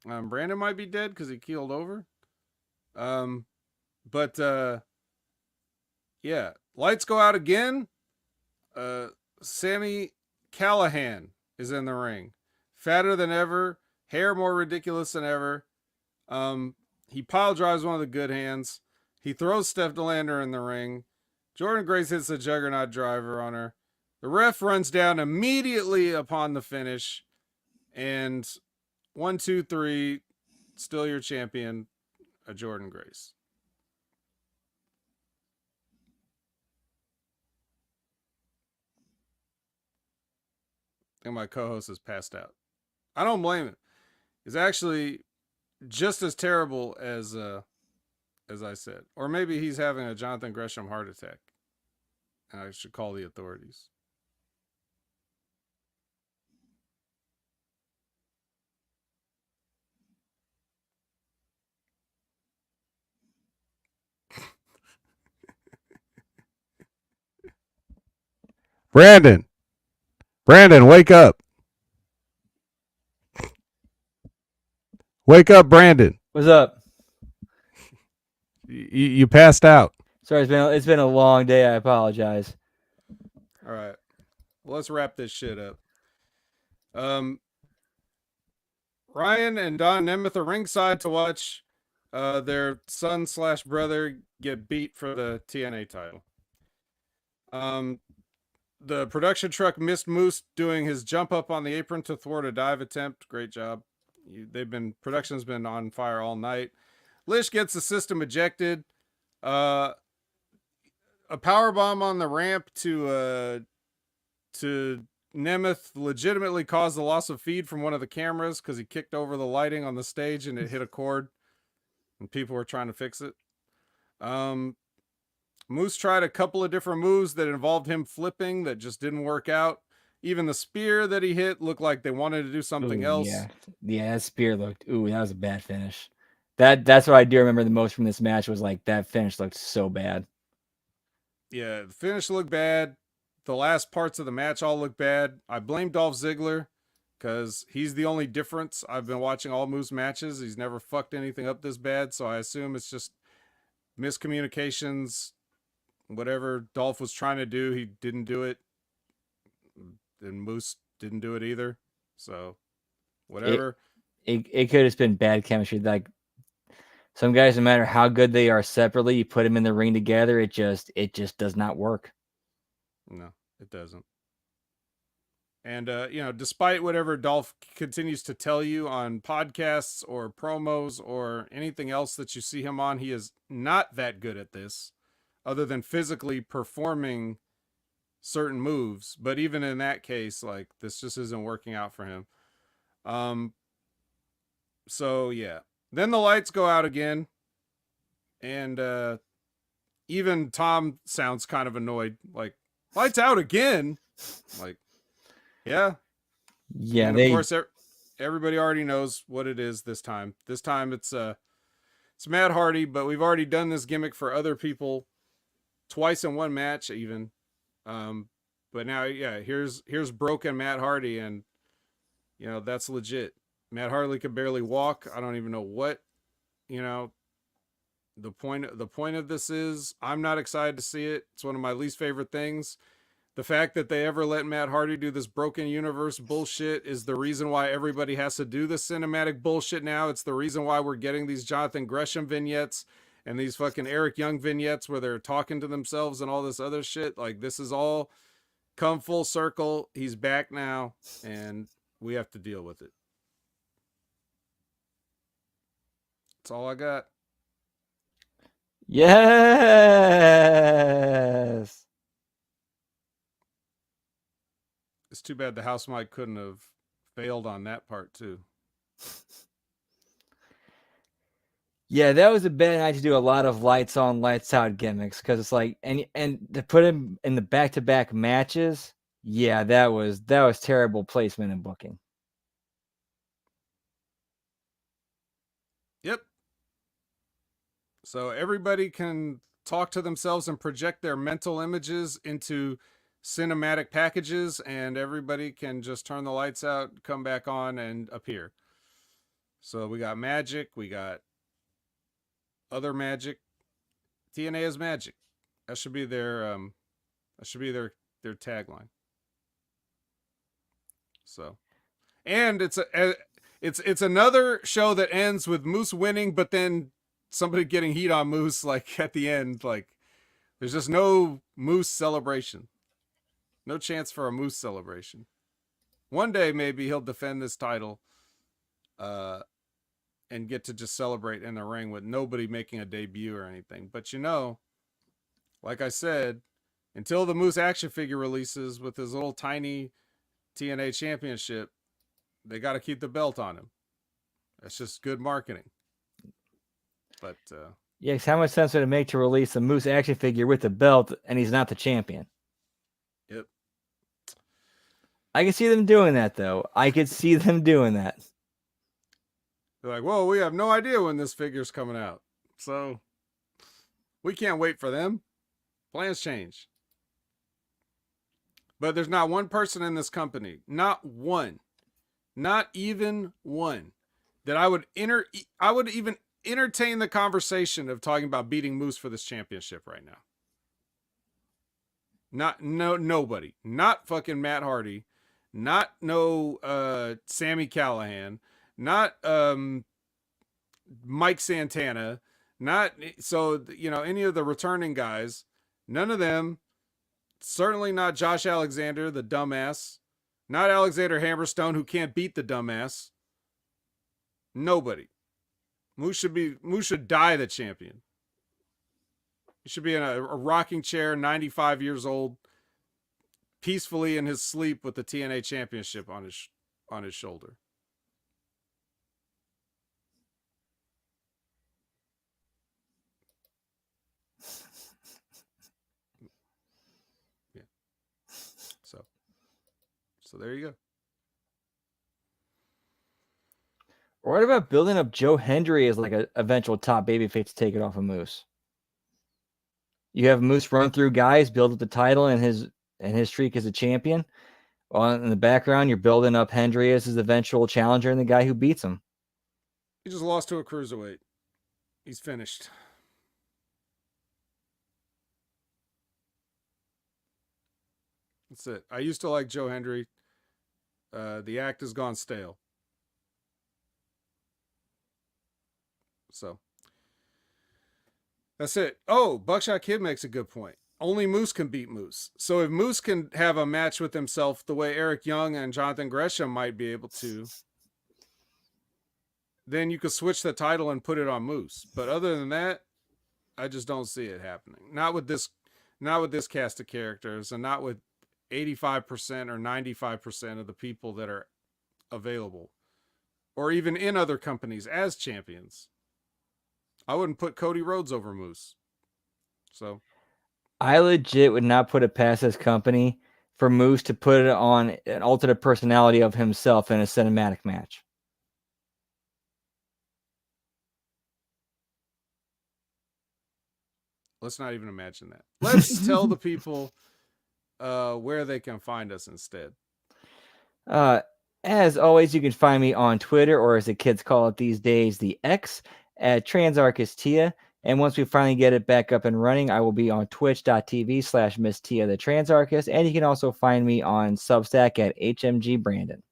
Brandon might be dead because he keeled over. Yeah. Lights go out again. Sammy Callahan is in the ring. Fatter than ever. Hair more ridiculous than ever. He pile drives one of the good hands. He throws Steph DeLander in the ring. Jordan Grace hits a juggernaut driver on her. The ref runs down immediately upon the finish. And 1, 2, 3, still your champion, Jordan Grace. I think my co-host has passed out. I don't blame him. It's actually just as terrible as I said. Or maybe he's having a Jonathan Gresham heart attack. And I should call the authorities. Brandon, wake up. Wake up, Brandon. What's up? You passed out. Sorry, it's been a long day. I apologize. All right. Well, let's wrap this shit up. Ryan and Don Nemeth are ringside to watch their son/brother get beat for the TNA title. The production truck missed Moose doing his jump up on the apron to thwart a dive attempt. Great job. Production's been on fire all night. Lish gets the system ejected. A power bomb on the ramp to Nemeth legitimately caused the loss of feed from one of the cameras because he kicked over the lighting on the stage and it hit a cord, and people were trying to fix it. Moose tried a couple of different moves that involved him flipping that just didn't work out. Even the spear that he hit looked like they wanted to do something else. Yeah, that spear looked. That was a bad finish. That's what I do remember the most from this match was like that finish looked so bad. Yeah, the finish looked bad. The last parts of the match all look bad. I blame Dolph Ziggler because he's the only difference. I've been watching all Moose matches. He's never fucked anything up this bad, so I assume it's just miscommunications. Whatever Dolph was trying to do, he didn't do it. And Moose didn't do it either. So, whatever. It could have just been bad chemistry. Like, some guys, no matter how good they are separately, you put them in the ring together, it just does not work. No, it doesn't. And, despite whatever Dolph continues to tell you on podcasts or promos or anything else that you see him on, he is not that good at this, other than physically performing certain moves. But even in that case, like, this just isn't working out for him. So, yeah. Then the lights go out again. And even Tom sounds kind of annoyed. Like, lights out again? Like, yeah. Yeah, and of course, everybody already knows what it is this time. This time it's Matt Hardy, but we've already done this gimmick for other people twice in one match, even. But now, yeah, here's broken Matt Hardy, and that's legit. Matt Hardy could barely walk. I don't even know what the point of this is. I'm not excited to see it. It's one of my least favorite things. The fact that they ever let Matt Hardy do this broken universe bullshit is the reason why everybody has to do this cinematic bullshit now. It's the reason why we're getting these Jonathan Gresham vignettes and these fucking Eric Young vignettes where they're talking to themselves and all this other shit. Like, this is all come full circle. He's back now, and we have to deal with it. That's all I got. Yes. It's too bad the house mic couldn't have failed on that part too. Yeah, that was a bad night to do a lot of lights on, lights out gimmicks because it's like and to put him in the back-to-back matches. Yeah, that was terrible placement and booking. Yep. So everybody can talk to themselves and project their mental images into cinematic packages, and everybody can just turn the lights out, come back on, and appear. So we got magic, we got other magic. TNA is magic. That should be their tagline. So, and it's another show that ends with Moose winning, but then somebody getting heat on Moose, like, at the end. Like, there's just no Moose celebration. No chance for a Moose celebration. One day, maybe he'll defend this title and get to just celebrate in the ring with nobody making a debut or anything. But like I said, until the Moose action figure releases with his little tiny TNA championship, they got to keep the belt on him. That's just good marketing. But Yeah, 'cause how much sense would it make to release a Moose action figure with the belt and he's not the champion? yep. I can see them doing that, though. I could see them doing that. They're like, well, we have no idea when this figure's coming out. So we can't wait for them. Plans change. But there's not one person in this company, not one, not even one, that I would even entertain the conversation of talking about beating Moose for this championship right now. Nobody. Not fucking Matt Hardy. Not Sammy Callahan. Not Mike Santana. Not any of the returning guys. None of them. Certainly not Josh Alexander, the dumbass. Not Alexander Hammerstone, who can't beat the dumbass. Nobody. Moose should die the champion. He should be in a rocking chair, 95 years old, peacefully in his sleep with the TNA championship on his shoulder. Yeah. So there you go. Or what about building up Joe Hendry as like an eventual top babyface to take it off of Moose? You have Moose run through guys, build up the title and his streak as a champion. Well, in the background, you're building up Hendry as his eventual challenger and the guy who beats him. He just lost to a cruiserweight. He's finished. That's it. I used to like Joe Hendry. The act has gone stale. So that's it. Oh, Buckshot Kid makes a good point. Only Moose can beat Moose. So if Moose can have a match with himself the way Eric Young and Jonathan Gresham might be able to, then you could switch the title and put it on Moose. But other than that, I just don't see it happening. Not with this cast of characters, and not with 85% or 95% of the people that are available, or even in other companies as champions. I wouldn't put Cody Rhodes over Moose. So I legit would not put it past this company for Moose to put it on an alternate personality of himself in a cinematic match. let's not even imagine that. Let's tell the people where they can find us instead. As always, you can find me on Twitter, or as the kids call it these days, the X, at TransArchisTia. And once we finally get it back up and running, I will be on twitch.tv/Miss Tia the Transarchist. And you can also find me on Substack at HMG Brandon.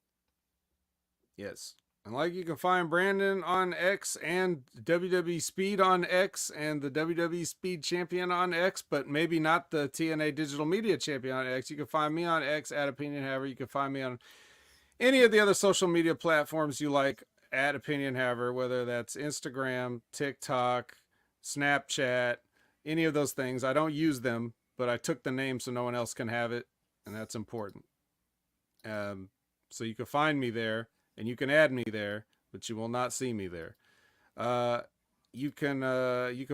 Yes. And like you can find Brandon on X and WWE Speed on X and the WWE Speed Champion on X, but maybe not the TNA Digital Media Champion on X. You can find me on X at Opinion Haver. You can find me on any of the other social media platforms you like at Opinion Haver, whether that's Instagram, TikTok, Snapchat, any of those things. I don't use them, but I took the name so no one else can have it, and that's important. So you can find me there, and you can add me there, but you will not see me there. You can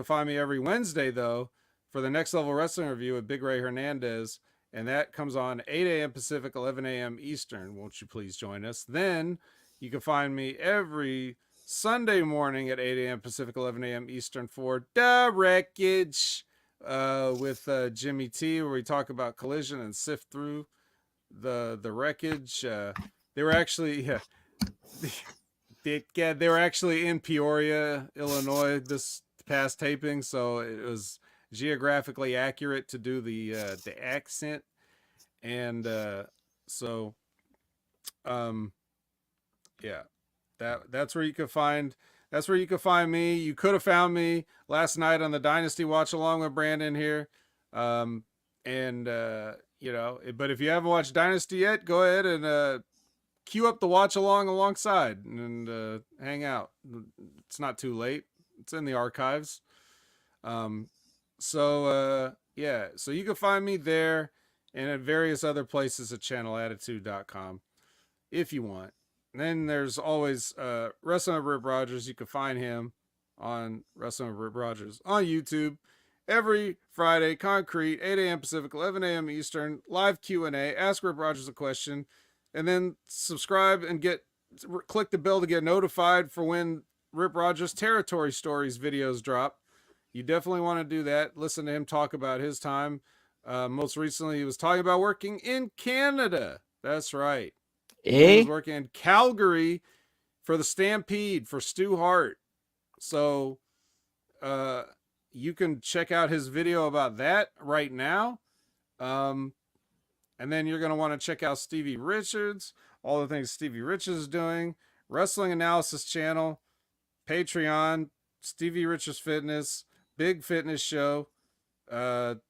find me every Wednesday though for the Next Level Wrestling review with Big Ray Hernandez, and that comes on 8 a.m. Pacific, 11 a.m. Eastern. Won't you please join us? Then you can find me every Sunday morning at 8 a.m. Pacific, 11 a.m. Eastern for The Wreckage with Jimmy T, where we talk about Collision and sift through the wreckage. They were actually they were actually in Peoria, Illinois this past taping, so it was geographically accurate to do the accent, and yeah, that's where you could find me. You could have found me last night on the Dynasty watch along with Brandon here, but if you haven't watched Dynasty yet, go ahead and queue up the watch alongside and hang out. It's not too late. It's in the archives. So you can find me there and at various other places at channelattitude.com if you want. then there's always Wrestling with Rip Rogers. You can find him on Wrestling with Rip Rogers on YouTube every Friday. Concrete, 8 a.m. Pacific, 11 a.m. Eastern. Live Q&A. Ask Rip Rogers a question, and then subscribe and click the bell to get notified for when Rip Rogers Territory Stories videos drop. You definitely want to do that. Listen to him talk about his time. Most recently, he was talking about working in Canada. That's right. He was working in Calgary for the Stampede for Stu Hart. So you can check out his video about that right now. And then you're going to want to check out Stevie Richards, all the things Stevie Richards is doing, Wrestling Analysis Channel, Patreon, Stevie Richards Fitness, Big Fitness Show. I'm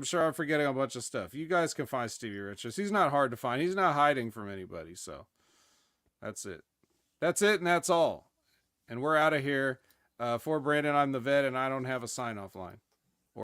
sure I'm forgetting a bunch of stuff. You guys can find Stevie Richards. He's not hard to find. He's not hiding from anybody. So that's it. That's it, and that's all. And we're out of here. For Brandon, I'm the vet, and I don't have a sign-off line.